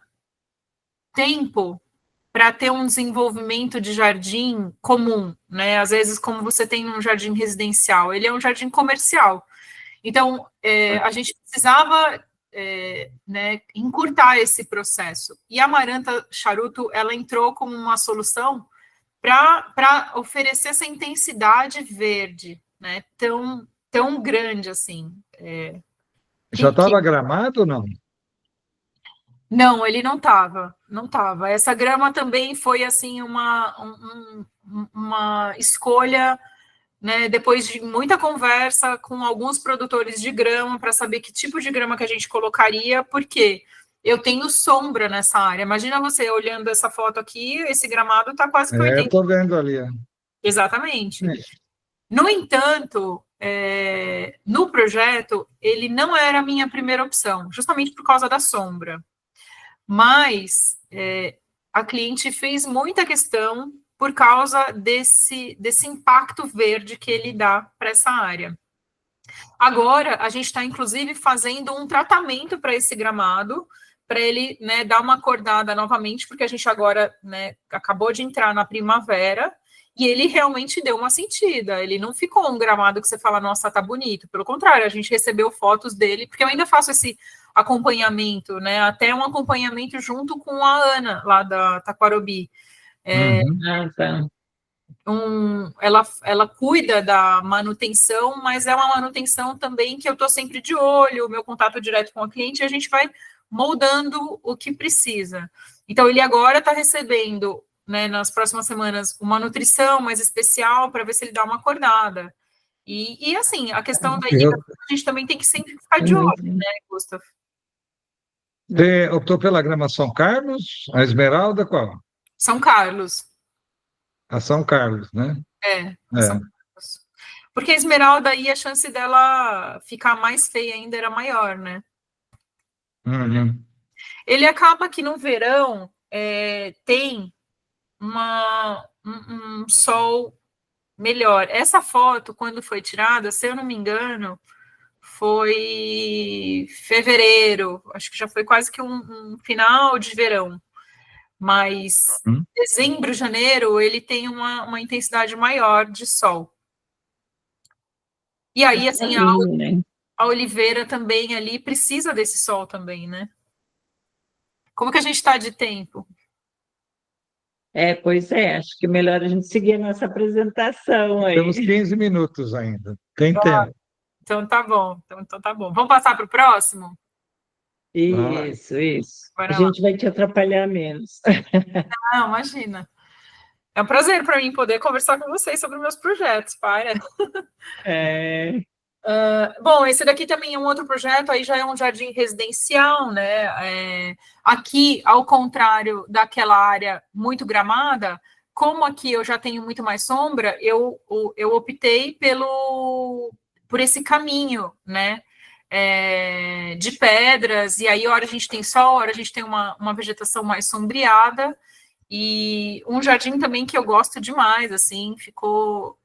tempo para ter um desenvolvimento de jardim comum, né? Às vezes, como você tem um jardim residencial, ele é um jardim comercial. Então, a gente precisava né, encurtar esse processo. E a Amaranta Charuto, ela entrou como uma solução para oferecer essa intensidade verde, né, tão grande assim. já estava gramado ou não? Não, ele não estava. Essa grama também foi assim uma escolha, né, depois de muita conversa com alguns produtores de grama para saber que tipo de grama que a gente colocaria, porque eu tenho sombra nessa área. Imagina você olhando essa foto aqui, esse gramado está quase que 80. Estou vendo ali. Exatamente. No entanto, no projeto, ele não era a minha primeira opção, justamente por causa da sombra. Mas a cliente fez muita questão por causa desse impacto verde que ele dá para essa área. Agora, a gente está, inclusive, fazendo um tratamento para esse gramado, para ele, né, dar uma acordada novamente, porque a gente agora, né, acabou de entrar na primavera, e ele realmente deu uma sentida. Ele não ficou um gramado que você fala, nossa, tá bonito. Pelo contrário, a gente recebeu fotos dele, porque eu ainda faço esse acompanhamento, né, até um acompanhamento junto com a Ana, lá da Taquarobi. Tá. Ela cuida da manutenção, mas é uma manutenção também que eu estou sempre de olho, o meu contato direto com a cliente, e a gente vai moldando o que precisa. Então, ele agora está recebendo, né, nas próximas semanas, uma nutrição mais especial para ver se ele dá uma acordada. E assim, a questão da irrigação, a gente também tem que sempre ficar de olho, né, Gustavo? Você optou pela grama São Carlos, a Esmeralda, qual? São Carlos. A São Carlos, né? São Carlos. Porque a esmeralda aí, a chance dela ficar mais feia ainda era maior, né? Uhum. Ele acaba que no verão tem um sol melhor. Essa foto, quando foi tirada, se eu não me engano, foi fevereiro, acho que já foi quase que um final de verão. Mas dezembro, janeiro, ele tem uma intensidade maior de sol. E aí, assim, a oliveira também ali precisa desse sol também, né? Como que a gente está de tempo? Pois é, acho que é melhor a gente seguir a nossa apresentação aí. Temos 15 minutos ainda. Tem tempo. Então tá bom. Então tá bom. Vamos passar para o próximo? Isso. Bora A lá. gente vai te atrapalhar menos. Não, imagina. É um prazer para mim poder conversar com vocês sobre meus projetos, para. Bom, esse daqui também é um outro projeto, aí já é um jardim residencial, né? Aqui, ao contrário daquela área muito gramada, como aqui eu já tenho muito mais sombra, eu optei por esse caminho, né? De pedras, e aí, hora a gente tem sol, hora a gente tem uma vegetação mais sombreada, e um jardim também que eu gosto demais, assim, ficou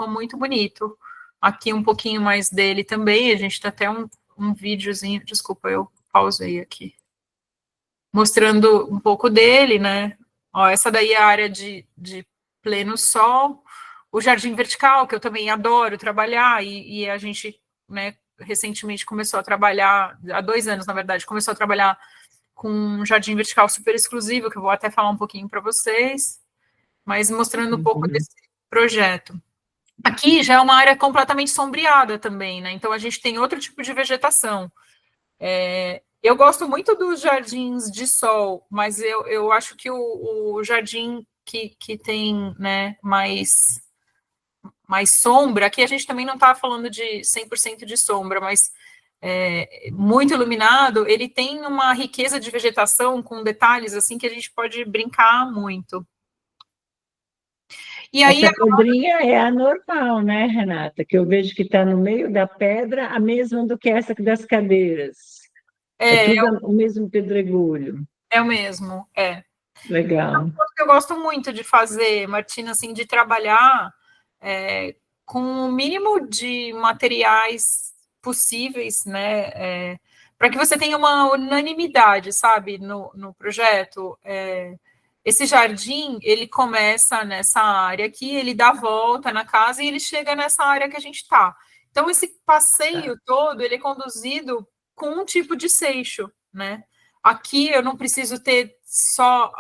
muito bonito. Aqui um pouquinho mais dele também, a gente tem até um videozinho, desculpa, eu pausei aqui. mostrando um pouco dele, né? Ó, essa daí é a área de pleno sol, o jardim vertical, que eu também adoro trabalhar, e a gente, né, recentemente começou a trabalhar, há 2 anos, na verdade, começou a trabalhar com um jardim vertical super exclusivo, que eu vou até falar um pouquinho para vocês, mas mostrando um pouco desse projeto. Aqui já é uma área completamente sombreada também, né? Então a gente tem outro tipo de vegetação. Eu gosto muito dos jardins de sol, mas eu acho que o jardim que tem, né, mais sombra, aqui a gente também não está falando de 100% de sombra, mas muito iluminado, ele tem uma riqueza de vegetação com detalhes assim que a gente pode brincar muito. E aí, Essa pedrinha é a normal, né, Renata? Que eu vejo que está no meio da pedra, a mesma do que essa das cadeiras. É tudo o mesmo pedregulho. É o mesmo, Legal. Eu gosto muito de fazer, Martina, assim, de trabalhar com o mínimo de materiais possíveis, né, para que você tenha uma unanimidade, sabe, no projeto. Esse jardim, ele começa nessa área aqui, ele dá a volta na casa e ele chega nessa área que a gente está. Então, esse passeio todo, ele é conduzido com um tipo de seixo, né? Aqui eu não preciso ter só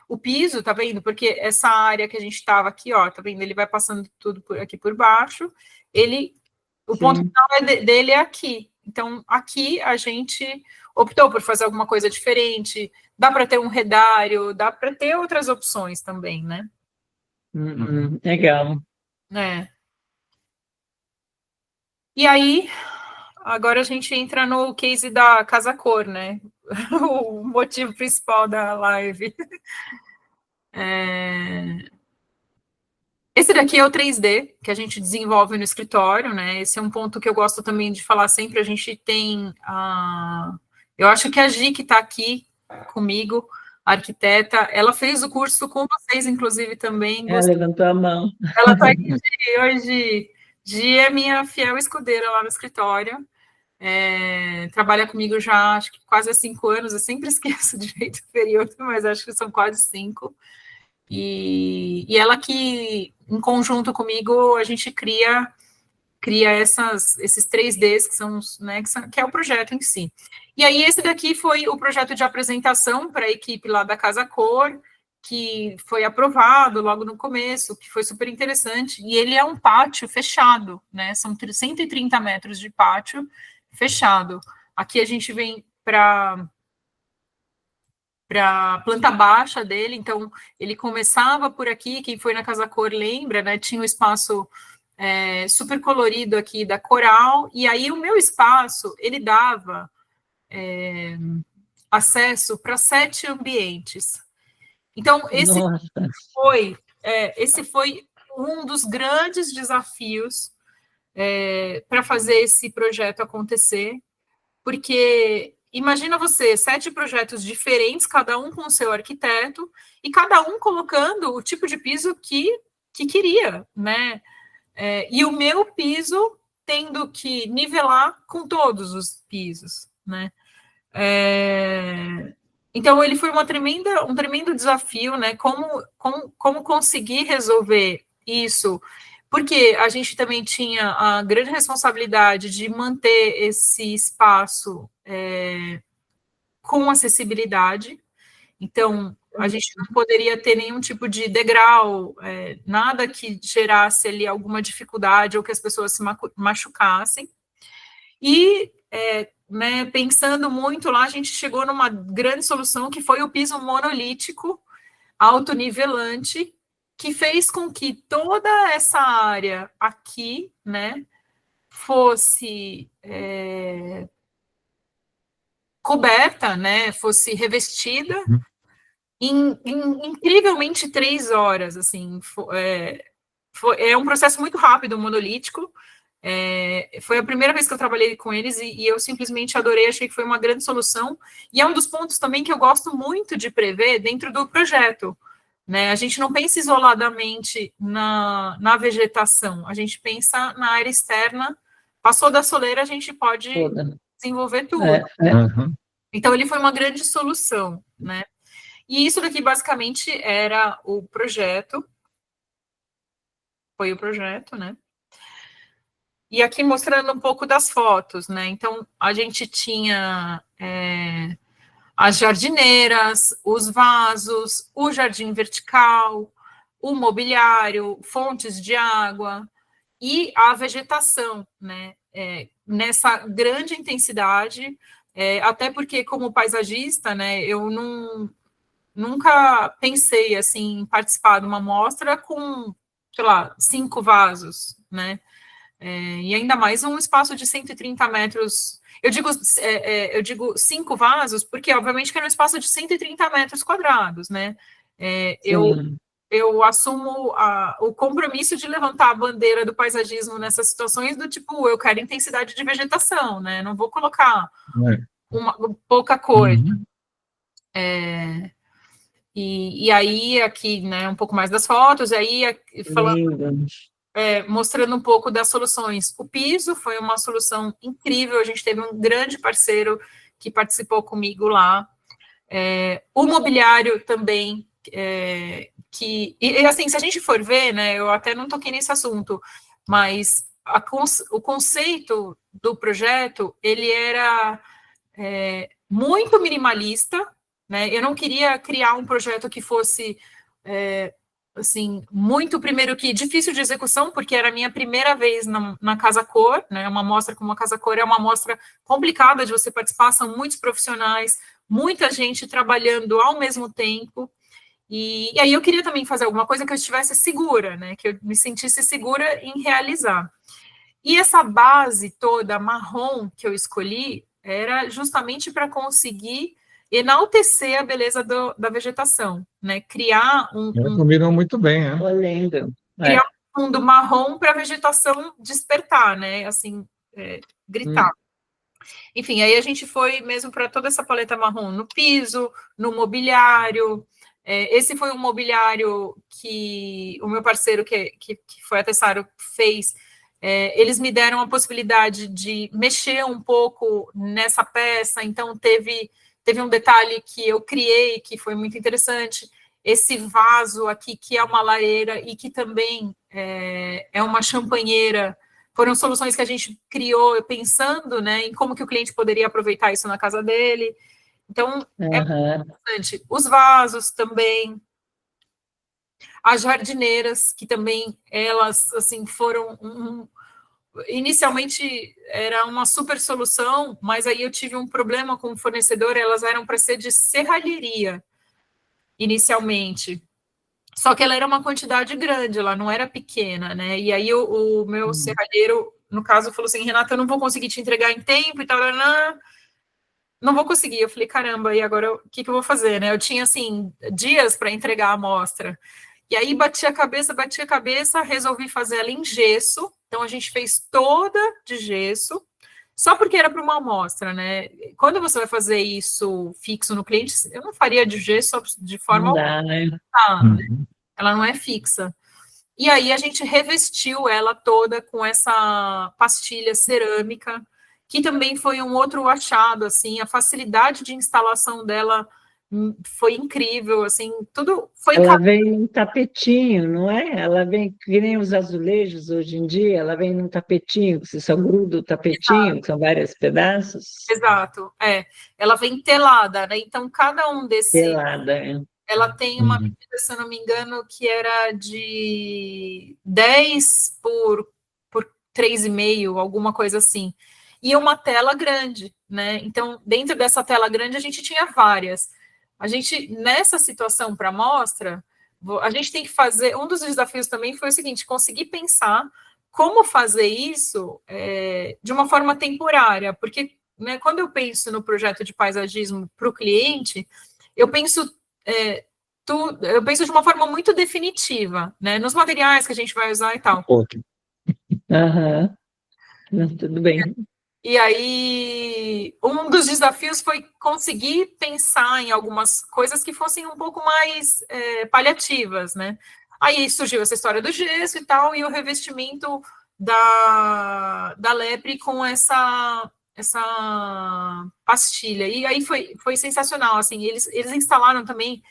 o piso, tá vendo? Porque essa área que a gente estava aqui, ó, tá vendo? Ele vai passando tudo aqui por baixo. O ponto final dele é aqui. Então, aqui a gente optou por fazer alguma coisa diferente. Dá para ter um redário, dá para ter outras opções também, né? Legal. E aí, agora a gente entra no case da Casa Cor, né? O motivo principal da live. Esse daqui é o 3D, que a gente desenvolve no escritório, né? Esse é um ponto que eu gosto também de falar sempre. A gente tem eu acho que a Gi, que está aqui comigo, a arquiteta, ela fez o curso com vocês, inclusive, também. Ela levantou a mão. Ela está aqui hoje. Gi é minha fiel escudeira lá no escritório. Trabalha comigo já, acho que quase há 5 anos. Eu sempre esqueço direito o período, mas acho que são quase 5. E ela que, em conjunto comigo, a gente cria esses 3Ds que são, né, que é o projeto em si. E aí esse daqui foi o projeto de apresentação para a equipe lá da Casa Cor, que foi aprovado logo no começo, que foi super interessante, e ele é um pátio fechado, né, são 130 metros de pátio fechado. Aqui a gente vem para a planta baixa dele, então ele começava por aqui, quem foi na Casa Cor lembra, né, tinha um espaço super colorido aqui da Coral, e aí o meu espaço, ele dava acesso para 7 ambientes. Então, esse foi um dos grandes desafios para fazer esse projeto acontecer, porque imagina você, 7 projetos diferentes, cada um com o seu arquiteto, e cada um colocando o tipo de piso que queria, né? E o meu piso tendo que nivelar com todos os pisos, né? Então, ele foi um tremendo desafio, né? Como conseguir resolver isso, porque a gente também tinha a grande responsabilidade de manter esse espaço com acessibilidade. Então, a gente não poderia ter nenhum tipo de degrau, nada que gerasse ali alguma dificuldade ou que as pessoas se machucassem. E, né, pensando muito lá, a gente chegou numa grande solução que foi o piso monolítico, autonivelante, que fez com que toda essa área aqui, né, fosse coberta, né, fosse revestida em incrivelmente 3 horas, assim, é um processo muito rápido, monolítico. Foi a primeira vez que eu trabalhei com eles e eu simplesmente adorei, achei que foi uma grande solução, e é um dos pontos também que eu gosto muito de prever dentro do projeto, né? A gente não pensa isoladamente na vegetação, a gente pensa na área externa, passou da soleira, a gente pode desenvolver tudo. Uhum. Então, ele foi uma grande solução, né? E isso daqui, basicamente, era o projeto. Foi o projeto, né? E aqui mostrando um pouco das fotos, né? Então, a gente tinha as jardineiras, os vasos, o jardim vertical, o mobiliário, fontes de água e a vegetação, né? Nessa grande intensidade, até porque, como paisagista, né, eu nunca pensei assim, em participar de uma mostra com, sei lá, 5 vasos, né? E ainda mais um espaço de 130 metros. Eu digo 5 vasos, porque, obviamente, que era um espaço de 130 metros quadrados, né? Eu assumo o compromisso de levantar a bandeira do paisagismo nessas situações do tipo, eu quero intensidade de vegetação, né? Não vou colocar pouca coisa. Uhum. E aí, aqui, né, um pouco mais das fotos, e aí, falando, mostrando um pouco das soluções. O piso foi uma solução incrível, a gente teve um grande parceiro que participou comigo lá. O mobiliário também, assim, se a gente for ver, né, eu até não toquei nesse assunto, mas o conceito do projeto, ele era muito minimalista, né? Eu não queria criar um projeto que fosse assim, muito, primeiro, que difícil de execução, porque era a minha primeira vez na Casa Cor, né? Uma mostra como a Casa Cor é uma mostra complicada de você participar, são muitos profissionais, muita gente trabalhando ao mesmo tempo. E aí eu queria também fazer alguma coisa que eu estivesse segura, né? Que eu me sentisse segura em realizar. E essa base toda marrom que eu escolhi era justamente para conseguir enaltecer a beleza da vegetação, né? Criar Combinou muito bem, né? criar um fundo marrom para a vegetação despertar, né? Assim, gritar. Enfim, aí a gente foi mesmo para toda essa paleta marrom no piso, no mobiliário. Esse foi um mobiliário que o meu parceiro, que foi a Tessaro, fez. Eles me deram a possibilidade de mexer um pouco nessa peça, então teve um detalhe que eu criei, que foi muito interessante. Esse vaso aqui, que é uma lareira e que também é uma champanheira, foram soluções que a gente criou pensando, né, em como que o cliente poderia aproveitar isso na casa dele. Então, é muito interessante. Os vasos também, as jardineiras, que também, elas, assim, foram inicialmente era uma super solução, mas aí eu tive um problema com o fornecedor, elas eram para ser de serralheria, inicialmente. Só que ela era uma quantidade grande, ela não era pequena, né? E aí o meu serralheiro, no caso, falou assim, Renata, eu não vou conseguir te entregar em tempo e tal, não vou conseguir. Eu falei, caramba, e agora o que eu vou fazer, né? Eu tinha, assim, dias para entregar a amostra. E aí bati a cabeça, resolvi fazer ela em gesso. Então a gente fez toda de gesso, só porque era para uma amostra, né? Quando você vai fazer isso fixo no cliente, eu não faria de gesso de forma alguma. Ela não é fixa. E aí a gente revestiu ela toda com essa pastilha cerâmica, que também foi um outro achado, assim, a facilidade de instalação dela foi incrível, assim, tudo foi... Ela vem num tapetinho, não é? Ela vem, que nem os azulejos hoje em dia, ela vem num tapetinho, você só gruda o tapetinho, que são vários pedaços. Exato, ela vem telada, né? Então, cada um desses... Telada, Ela tem uma medida, se eu não me engano, que era de 10 por 3,5, alguma coisa assim. E uma tela grande, né? Então, dentro dessa tela grande, a gente tinha várias. A gente, nessa situação para amostra, a gente tem que fazer... Um dos desafios também foi o seguinte, conseguir pensar como fazer isso de uma forma temporária, porque, né, quando eu penso no projeto de paisagismo para o cliente, eu penso de uma forma muito definitiva, né? Nos materiais que a gente vai usar e tal. Tudo bem. E aí, um dos desafios foi conseguir pensar em algumas coisas que fossem um pouco mais paliativas, né? Aí surgiu essa história do gesso e tal, e o revestimento da Lepre com essa pastilha. E aí foi sensacional, assim, eles instalaram também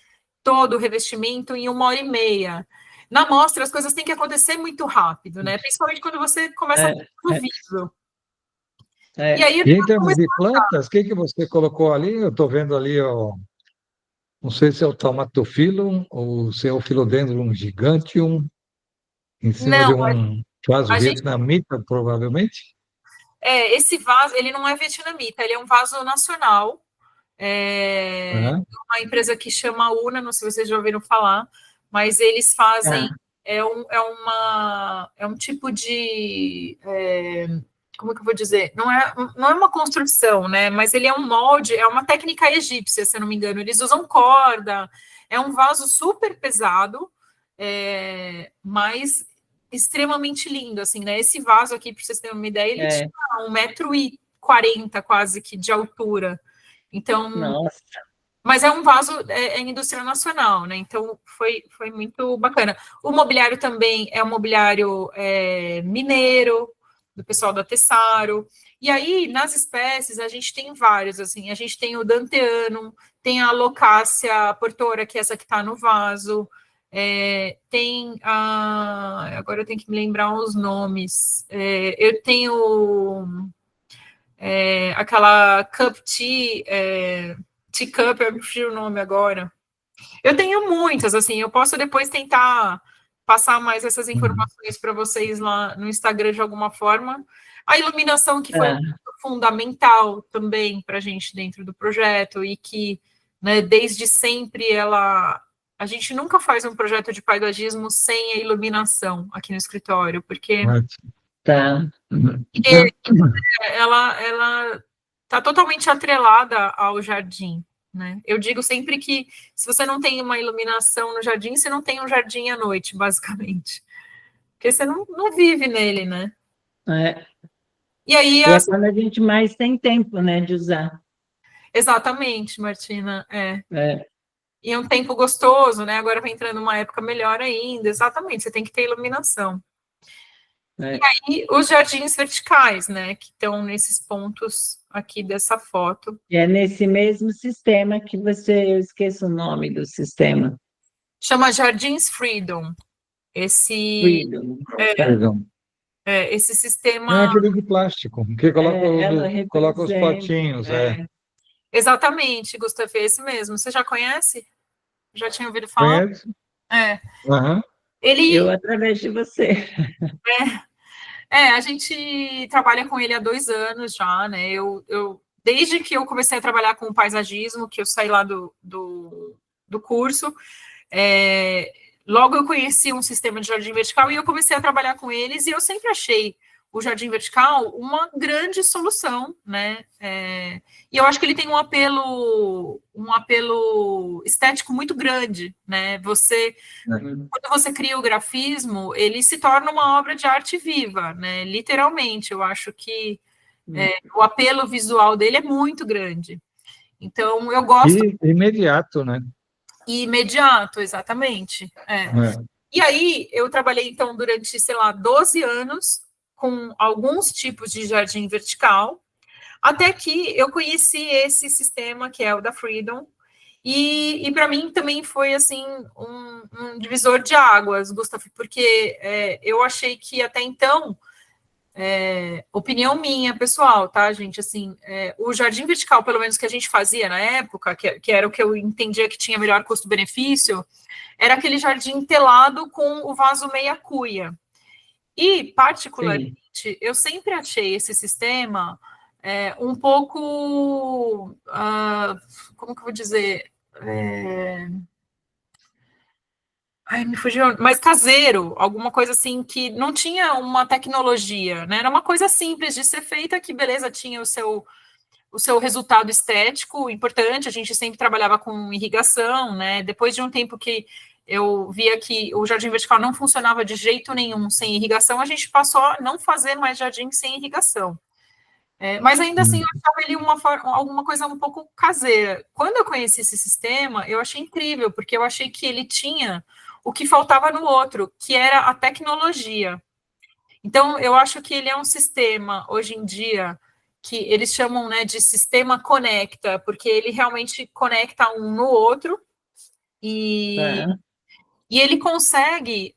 todo o revestimento em 1h30. Na mostra, as coisas têm que acontecer muito rápido, né? Principalmente quando você começa a ter visível. E aí, E em termos de plantas, o que você colocou ali? Eu estou vendo ali, ó, não sei se é o Tomatophyllum ou se é o Philodendron giganteum, em cima de não, um vaso a gente, vietnamita, provavelmente. esse vaso, ele não é vietnamita, ele é um vaso nacional, Aham. uma empresa que chama Una, não sei se vocês já ouviram falar, mas eles fazem, é um tipo de, como que eu vou dizer? Não é uma construção, né? Mas ele é um molde, é uma técnica egípcia, se eu não me engano. Eles usam corda, é um vaso super pesado, mas extremamente lindo, assim, né? Esse vaso aqui, para vocês terem uma ideia, ele tinha 1,40 m quase que de altura. Então, Nossa. mas é um vaso, indústria nacional, né? Então foi muito bacana. O mobiliário também é um mobiliário mineiro, do pessoal da Tessaro. E aí, nas espécies, a gente tem vários, assim, a gente tem o Danteanum, tem a Locácia portora, que é essa que está no vaso, tem a... Agora eu tenho que me lembrar os nomes. Eu tenho aquela Cup Tea, Teacup, eu me fugiu o nome agora. Eu tenho muitas, assim, eu posso depois tentar passar mais essas informações para vocês lá no Instagram de alguma forma. A iluminação, que foi fundamental também para a gente dentro do projeto, e que, né, desde sempre a gente nunca faz um projeto de paisagismo sem a iluminação aqui no escritório, porque Tá. ela está totalmente atrelada ao jardim, né? Eu digo sempre que se você não tem uma iluminação no jardim, você não tem um jardim à noite, basicamente. Porque você não vive nele, né? E aí, É quando a gente mais tem tempo, né, de usar. Exatamente, Martina. É. E é um tempo gostoso, né? Agora vai entrando uma época melhor ainda. Exatamente, você tem que ter iluminação. E aí, os jardins verticais, né? Que estão nesses pontos aqui dessa foto. E é nesse mesmo sistema que eu esqueço o nome do sistema. Chama Jardins Freedom. Freedom. Perdão. Esse sistema... É aquele de plástico, que coloca os representa, potinhos. Exatamente, Gustavo, é esse mesmo. Você já conhece? Já tinha ouvido falar? Conhece? Uhum. Ele... Eu através de você. a gente trabalha com ele há 2 anos já, né? Desde que eu comecei a trabalhar com o paisagismo, que eu saí lá do curso, logo eu conheci um sistema de jardim vertical e eu comecei a trabalhar com eles, e eu sempre achei o jardim vertical uma grande solução, né? E eu acho que ele tem um apelo estético muito grande, né? Quando você cria o grafismo, ele se torna uma obra de arte viva, né? Literalmente, eu acho que o apelo visual dele é muito grande. Então, eu gosto... E imediato, né? E imediato, exatamente. E aí, eu trabalhei, então, durante, 12 anos com alguns tipos de jardim vertical, até que eu conheci esse sistema, que é o da Freedom, e para mim também foi, assim, um divisor de águas, Gustavo, porque eu achei que até então, opinião minha, pessoal, tá, gente, assim, o jardim vertical, pelo menos que a gente fazia na época, que era o que eu entendia que tinha melhor custo-benefício, era aquele jardim telado com o vaso meia cuia. E, particularmente, eu sempre achei esse sistema um pouco, como que eu vou dizer? Me fugiu, mais caseiro, alguma coisa assim que não tinha uma tecnologia, né? Era uma coisa simples de ser feita, que beleza, tinha o seu resultado estético importante. A gente sempre trabalhava com irrigação, né? Depois de um tempo que eu via que o jardim vertical não funcionava de jeito nenhum sem irrigação, a gente passou a não fazer mais jardim sem irrigação. Mas ainda assim, eu achava ele alguma coisa um pouco caseira. Quando eu conheci esse sistema, eu achei incrível, porque eu achei que ele tinha o que faltava no outro, que era a tecnologia. Então, eu acho que ele é um sistema, hoje em dia, que eles chamam, né, de sistema conecta, porque ele realmente conecta um no outro, e ele consegue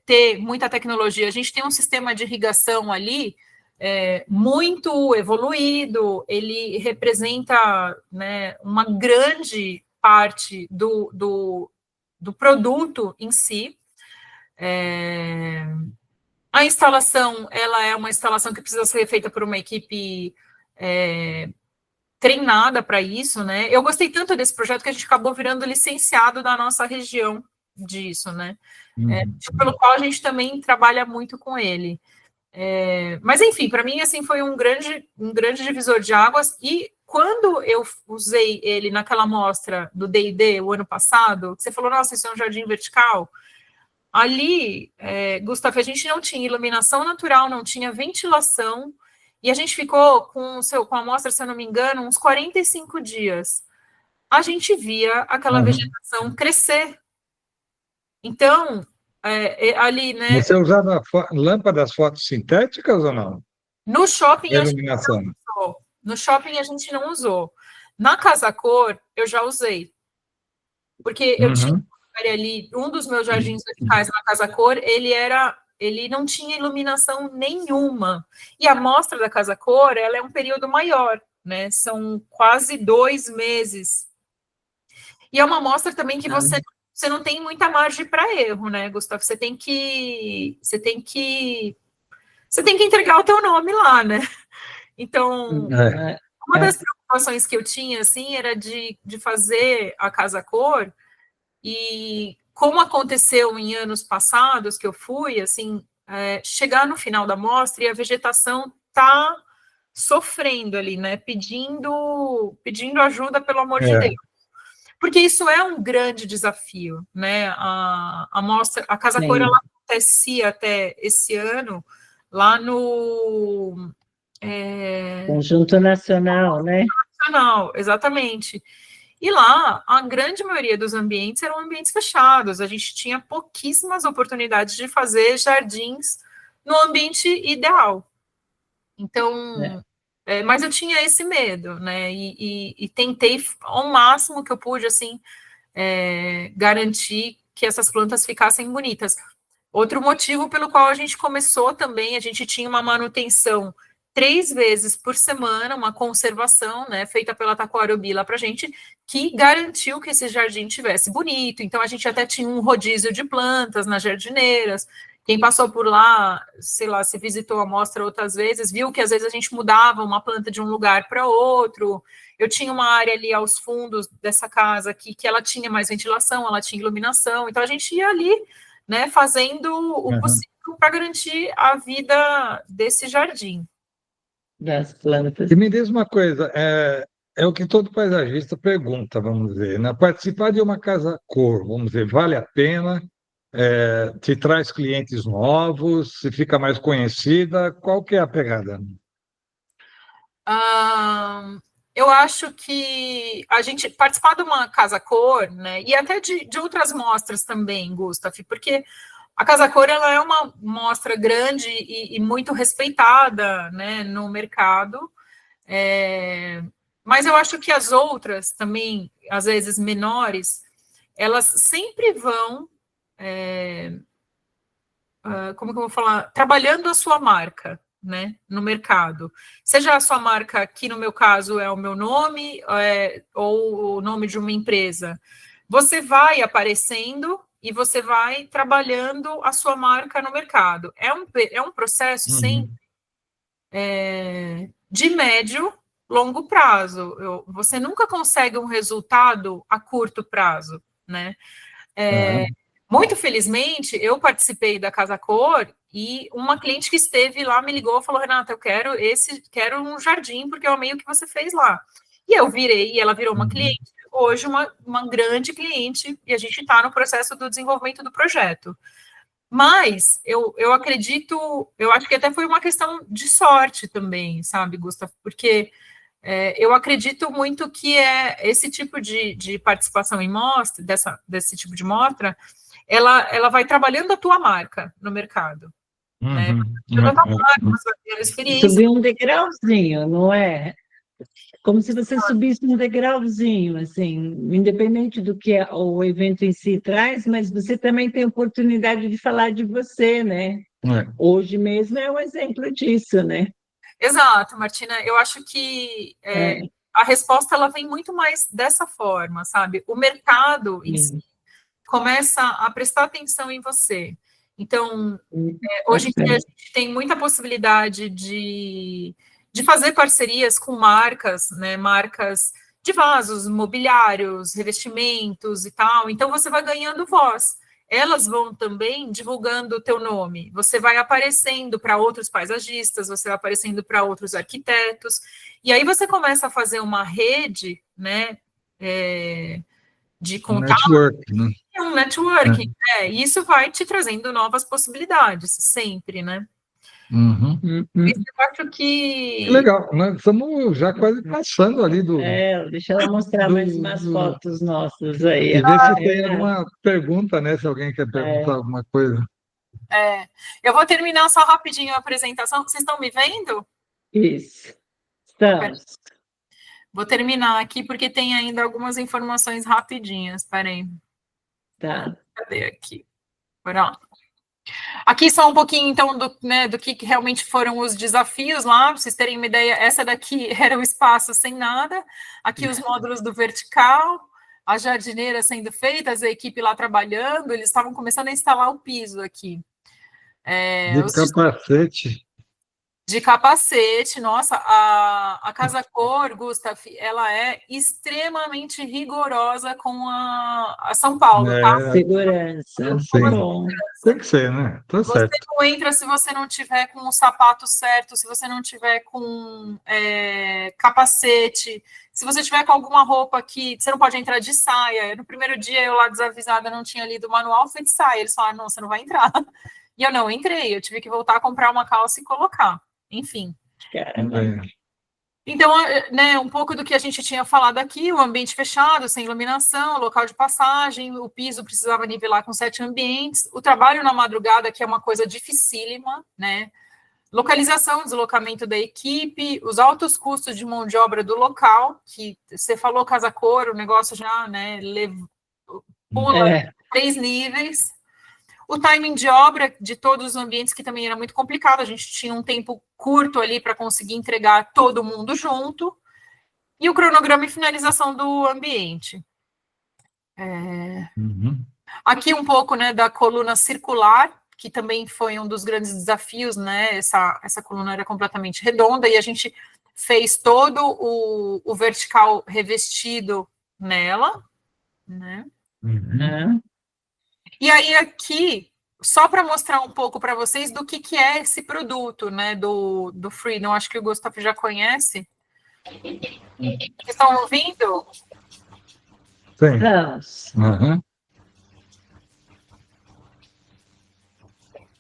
ter muita tecnologia. A gente tem um sistema de irrigação ali muito evoluído, ele representa, né, uma grande parte do produto em si. A instalação, ela é uma instalação que precisa ser feita por uma equipe treinada para isso, né? Eu gostei tanto desse projeto que a gente acabou virando licenciado da nossa região disso, né? Pelo qual a gente também trabalha muito com ele. Mas, enfim, para mim, assim, foi um grande divisor de águas, e quando eu usei ele naquela mostra do D&D o ano passado, você falou, nossa, isso é um jardim vertical. Ali, Gustavo, a gente não tinha iluminação natural, não tinha ventilação, e a gente ficou com a amostra, se eu não me engano, uns 45 dias. A gente via aquela vegetação crescer. Então, ali, né? Você usava lâmpadas fotossintéticas ou não? No shopping, a iluminação. No shopping a gente não usou. Na Casa Cor, eu já usei. Porque eu tinha ali, um dos meus jardins verticais na Casa Cor, ele não tinha iluminação nenhuma. E a mostra da Casa Cor, ela é um período maior, né? São quase 2 meses. E é uma mostra também que você não tem muita margem para erro, né, Gustavo? Você tem que entregar o teu nome lá, né? Então, uma das preocupações que eu tinha, assim, era de fazer a Casa Cor, e como aconteceu em anos passados que eu fui, assim, chegar no final da mostra e a vegetação tá sofrendo ali, né? Pedindo ajuda, pelo amor de Deus. Porque isso é um grande desafio, né? A mostra, a Casa Cor, ela acontecia até esse ano lá no Conjunto Nacional, né? Nacional, exatamente. E lá, a grande maioria dos ambientes eram ambientes fechados. A gente tinha pouquíssimas oportunidades de fazer jardins no ambiente ideal. Então, mas eu tinha esse medo, né? E tentei ao máximo que eu pude, assim, garantir que essas plantas ficassem bonitas. Outro motivo pelo qual a gente começou também, a gente tinha uma manutenção 3 vezes por semana, uma conservação, né, feita pela Taquarobí lá para a gente, que garantiu que esse jardim tivesse bonito. Então, a gente até tinha um rodízio de plantas nas jardineiras. Quem passou por lá, sei lá, se visitou a mostra outras vezes, viu que às vezes a gente mudava uma planta de um lugar para outro. Eu tinha uma área ali aos fundos dessa casa que ela tinha mais ventilação, ela tinha iluminação. Então, a gente ia ali, né, fazendo o possível para garantir a vida desse jardim. Das plantas. E me diz uma coisa, é o que todo paisagista pergunta, vamos dizer, né? Participar de uma Casa Cor, vamos dizer, vale a pena? Te traz clientes novos? Se fica mais conhecida? Qual que é a pegada? Eu acho que a gente participar de uma Casa Cor, né, e até de outras mostras também, Gustavo, porque a Casa Cor, ela é uma mostra grande e muito respeitada, né, no mercado, mas eu acho que as outras também, às vezes menores, elas sempre vão, como que eu vou falar, trabalhando a sua marca, né, no mercado. Seja a sua marca, que no meu caso é o meu nome, ou o nome de uma empresa. Você vai aparecendo e você vai trabalhando a sua marca no mercado. É um processo sempre de médio, longo prazo. Você nunca consegue um resultado a curto prazo, né? Muito felizmente, eu participei da Casa Cor e uma cliente que esteve lá me ligou e falou, Renata, eu quero um jardim, porque eu amei o que você fez lá. E eu virei, e ela virou uma cliente, hoje uma grande cliente, e a gente está no processo do desenvolvimento do projeto. Mas eu acredito, eu acho que até foi uma questão de sorte também, sabe, Gustavo? Porque eu acredito muito que esse tipo de participação em mostra, desse tipo de mostra, ela vai trabalhando a tua marca no mercado, né? Uhum. Toda a marca, você vai ter a experiência. Subir um degrauzinho, não é? Como se você subisse um degrauzinho, assim, independente do que o evento em si traz, mas você também tem oportunidade de falar de você, né? É. Hoje mesmo é um exemplo disso, né? Exato, Martina. Eu acho que a resposta ela vem muito mais dessa forma, sabe? O mercado em si começa a prestar atenção em você. Então, hoje em dia a gente tem muita possibilidade de fazer parcerias com marcas, né? Marcas de vasos, mobiliários, revestimentos e tal. Então, você vai ganhando voz. Elas vão também divulgando o teu nome. Você vai aparecendo para outros paisagistas, você vai aparecendo para outros arquitetos. E aí você começa a fazer uma rede, né? De contato. Network, né? Um networking, e isso vai te trazendo novas possibilidades, sempre, né? Uhum. Eu acho que... Legal, nós estamos já quase passando ali do... deixa ela mostrar mais umas fotos nossas aí. E ver se tem alguma pergunta, né? Se alguém quer perguntar alguma coisa. Eu vou terminar só rapidinho a apresentação. Vocês estão me vendo? Isso. Estamos. Vou terminar aqui, porque tem ainda algumas informações rapidinhas. Peraí. Tá. Cadê aqui? Bora lá. Aqui só um pouquinho, então, do que realmente foram os desafios lá, para vocês terem uma ideia. Essa daqui era o espaço sem nada. Aqui os módulos do vertical, a jardineira sendo feitas, a equipe lá trabalhando, eles estavam começando a instalar o piso aqui. De capacete. De capacete, nossa, a Casa Cor, Gustav, ela é extremamente rigorosa com a São Paulo, tá? Segurança. Bom. Tem que ser, né? Tá você certo. não entra se você não tiver com o sapato certo, se você não tiver com capacete, se você tiver com alguma roupa que você não pode entrar de saia. No primeiro dia, eu lá desavisada, não tinha lido o manual, fui de saia. Eles falaram, não, você não vai entrar. E eu não entrei, eu tive que voltar a comprar uma calça e colocar. Enfim. Então, né, um pouco do que a gente tinha falado aqui, o ambiente fechado, sem iluminação, local de passagem, o piso precisava nivelar com 7 ambientes, o trabalho na madrugada, que é uma coisa dificílima, né, localização, deslocamento da equipe, os altos custos de mão de obra do local, que você falou Casa Cor, o negócio já, né, pula 3 níveis, o timing de obra de todos os ambientes, que também era muito complicado, a gente tinha um tempo curto ali para conseguir entregar todo mundo junto, e o cronograma e finalização do ambiente. Aqui um pouco, né, da coluna circular, que também foi um dos grandes desafios, né, essa coluna era completamente redonda, e a gente fez todo o vertical revestido nela, né? E aí aqui, só para mostrar um pouco para vocês do que é esse produto, né, do Freedom, acho que o Gustavo já conhece. Vocês estão ouvindo? Sim.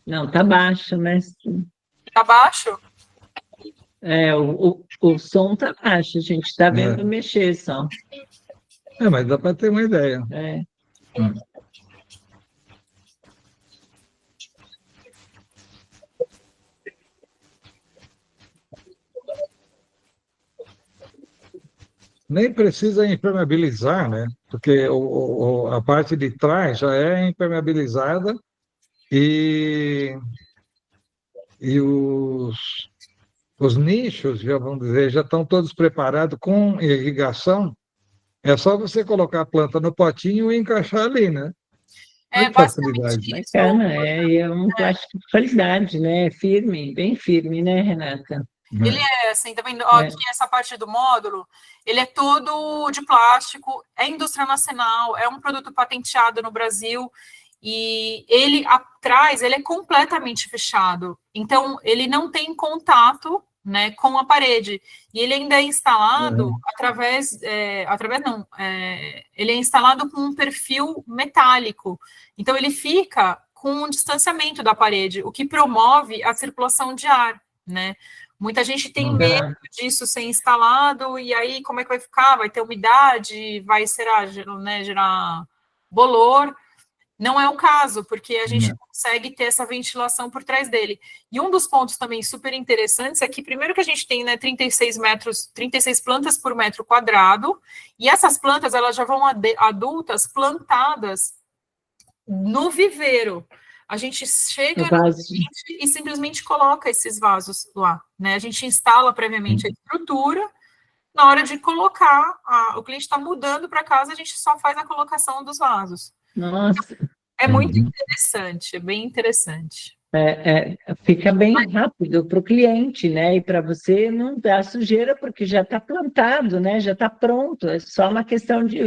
Não, tá baixo, né? Tá baixo? O som tá baixo, a gente está vendo mexer só. Mas dá para ter uma ideia. Nem precisa impermeabilizar, né? Porque a parte de trás já é impermeabilizada e os nichos, já vamos dizer, já estão todos preparados com irrigação. É só você colocar a planta no potinho e encaixar ali, né? Basicamente isso. Bacana, é um plástico de qualidade, né? Firme, bem firme, né, Renata? Ele é assim, tá vendo? Aqui essa parte do módulo, ele é todo de plástico, é indústria nacional, é um produto patenteado no Brasil, e ele atrás, ele é completamente fechado. Então, ele não tem contato, né, com a parede. E ele ainda é instalado ele é instalado com um perfil metálico. Então, ele fica com um distanciamento da parede, o que promove a circulação de ar, né? Muita gente tem medo disso ser instalado, e aí como é que vai ficar? Vai ter umidade, vai gerar bolor. não é o caso, porque a gente consegue ter essa ventilação por trás dele. E um dos pontos também super interessantes é que, primeiro que a gente tem, né, 36 plantas por metro quadrado, e essas plantas, elas já vão adultas, plantadas no viveiro. A gente chega no ambiente e simplesmente coloca esses vasos lá, né? A gente instala previamente a estrutura, na hora de colocar, o cliente está mudando para casa, a gente só faz a colocação dos vasos. Nossa. É muito interessante, é bem interessante. Fica bem rápido para o cliente, né? E para você não dá sujeira, porque já está plantado, né? Já está pronto. É só uma questão de...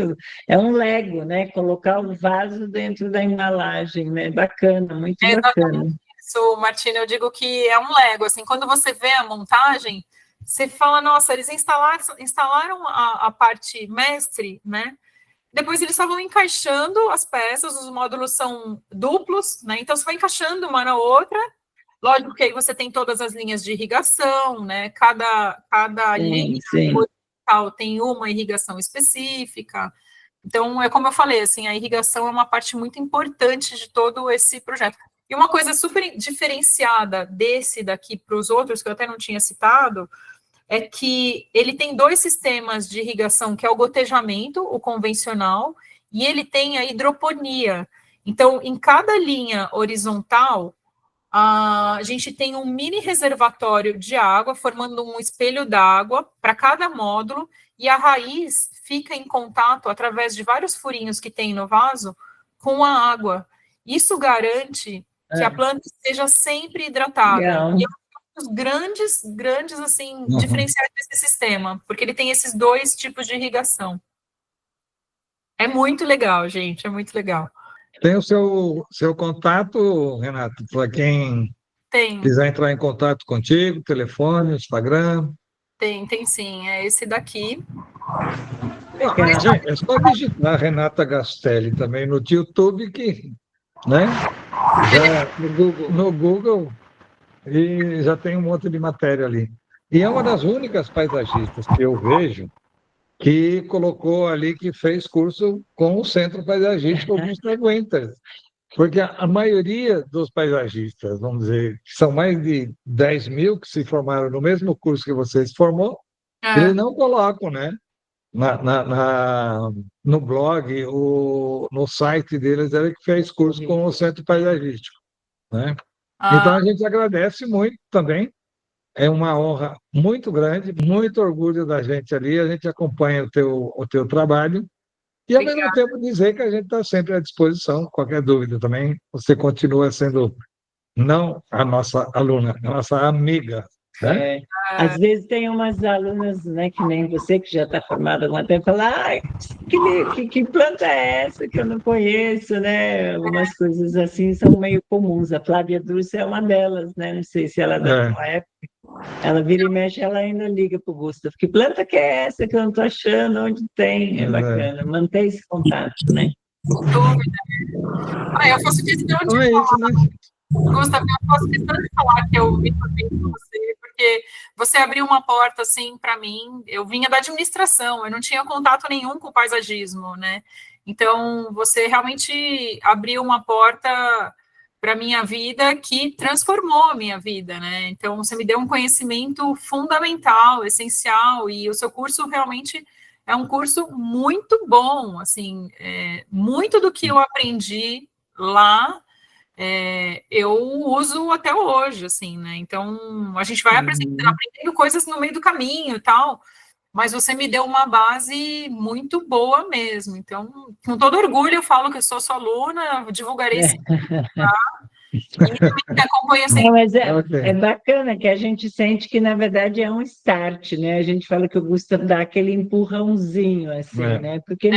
É um Lego, né? Colocar o vaso dentro da embalagem, né? Bacana, muito bacana. Isso, Martina, eu digo que é um Lego. Assim, quando você vê a montagem, você fala, nossa, eles instalaram a parte mestre, né? Depois eles estavam encaixando as peças, os módulos são duplos, né? Então você vai encaixando uma na outra. Lógico que aí você tem todas as linhas de irrigação, né? Cada linha horizontal tem uma irrigação específica. Então, é como eu falei, assim, a irrigação é uma parte muito importante de todo esse projeto. E uma coisa super diferenciada desse daqui para os outros, que eu até não tinha citado, é que ele tem 2 sistemas de irrigação, que é o gotejamento, o convencional, e ele tem a hidroponia. Então, em cada linha horizontal, a gente tem um mini reservatório de água, formando um espelho d'água para cada módulo, e a raiz fica em contato, através de vários furinhos que tem no vaso, com a água. Isso garante que a planta esteja sempre hidratada. Legal. E os grandes, assim, diferenciais desse sistema, porque ele tem esses 2 tipos de irrigação. É muito legal, gente, é muito legal. Tem o seu contato, Renato, para quem quiser entrar em contato contigo, telefone, Instagram? Tem sim, é esse daqui. É só digitar Renata Gastelli também no YouTube, que, né? Já no Google, e já tem um monte de matéria ali. E é uma das únicas paisagistas que eu vejo que colocou ali, que fez curso com o Centro Paisagístico Augusto Winter. Porque a maioria dos paisagistas, vamos dizer, que são mais de 10 mil que se formaram no mesmo curso que você se formou, eles não colocam, né? No blog, no site deles, ele que fez curso com o Centro Paisagístico, né? Então, a gente agradece muito também. É uma honra muito grande, muito orgulho da gente ali. A gente acompanha o teu trabalho e, ao mesmo tempo, dizer que a gente está sempre à disposição. Qualquer dúvida também, você continua sendo não a nossa aluna, a nossa amiga. Né? Às vezes tem umas alunas, né, que nem você, que já está formada há algum tempo, fala, que planta é essa que eu não conheço, né? Algumas coisas assim são meio comuns. A Flávia Dulce é uma delas, né? Não sei se ela é da sua época. Ela vira e mexe, ela ainda liga para o Gustavo. Que planta que é essa que eu não estou achando? Onde tem? É bacana. Manter esse contato, né? Eu faço questão de falar. Gustavo, eu faço questão de falar que eu me formei com você, porque você abriu uma porta, assim, para mim. Eu vinha da administração, eu não tinha contato nenhum com o paisagismo, né? Então, você realmente abriu uma porta para a minha vida que transformou a minha vida, né? Então, você me deu um conhecimento fundamental, essencial, e o seu curso realmente é um curso muito bom, assim, muito do que eu aprendi lá, eu uso até hoje, assim, né? Então, a gente vai aprendendo coisas no meio do caminho e tal, mas você me deu uma base muito boa mesmo. Então, com todo orgulho, eu falo que eu sou sua aluna, divulgarei esse e acompanho sempre. Não, mas é bacana que a gente sente que, na verdade, é um start, né? A gente fala que o Gustavo dá aquele empurrãozinho, assim, né? Porque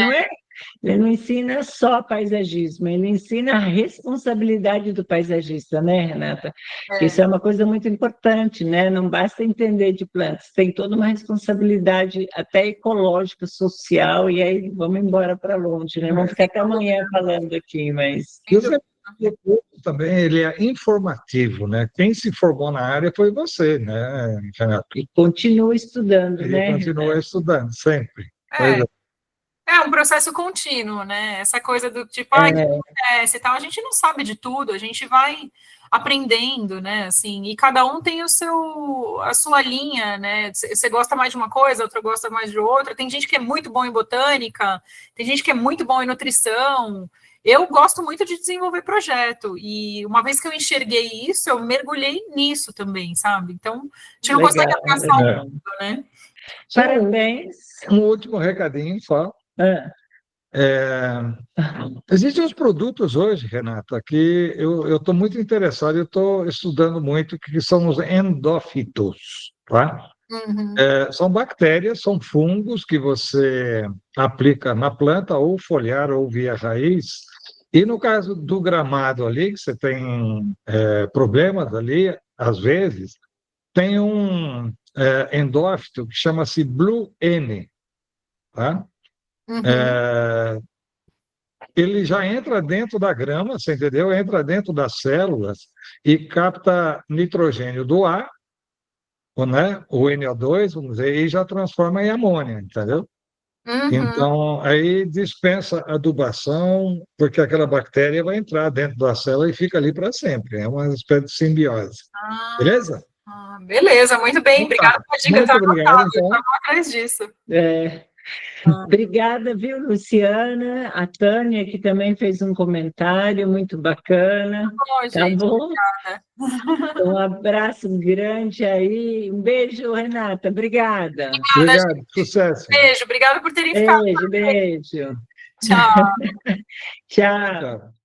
ele não ensina só paisagismo, ele ensina a responsabilidade do paisagista, né, Renata? Isso é uma coisa muito importante, né? Não basta entender de plantas, tem toda uma responsabilidade até ecológica, social, e aí vamos embora para longe, né? Vamos ficar até amanhã falando aqui, mas... Também ele é informativo, né? Quem se formou na área foi você, né, Renato? E continua estudando, né? Continua estudando, sempre. É um processo contínuo, né? Essa coisa do tipo, o que acontece e tal, a gente não sabe de tudo, a gente vai aprendendo, né? Assim, e cada um tem a sua linha, né? Você gosta mais de uma coisa, outro gosta mais de outra. Tem gente que é muito bom em botânica, tem gente que é muito bom em nutrição. Eu gosto muito de desenvolver projeto, e uma vez que eu enxerguei isso, eu mergulhei nisso também, sabe? Então, a gente não consegue abraçar o mundo, né? Parabéns. Um último recadinho só. Existem uns produtos hoje, Renata, que eu estou muito interessado, eu estou estudando muito, que são os endófitos, tá? Uhum. São bactérias, são fungos que você aplica na planta, ou foliar, ou via raiz. E no caso do gramado ali, que você tem problemas ali, às vezes, tem um endófito que chama-se Blue N, tá? Uhum. Ele já entra dentro da grama, você entendeu? Entra dentro das células e capta nitrogênio do ar, né? O NO2, vamos dizer, e já transforma em amônia, entendeu? Uhum. Então, aí dispensa adubação, porque aquela bactéria vai entrar dentro da célula e fica ali para sempre. É uma espécie de simbiose. Beleza? Beleza, muito bem. Obrigada pela dica. Muito obrigado, então. Eu estava atrás disso. Obrigada, viu, Luciana? A Tânia, que também fez um comentário muito bacana. Tá bom? Obrigada. Um abraço grande aí. Um beijo, Renata. Obrigada. Obrigado, sucesso. Beijo, obrigada por terem ficado. Beijo. Tchau. Tchau.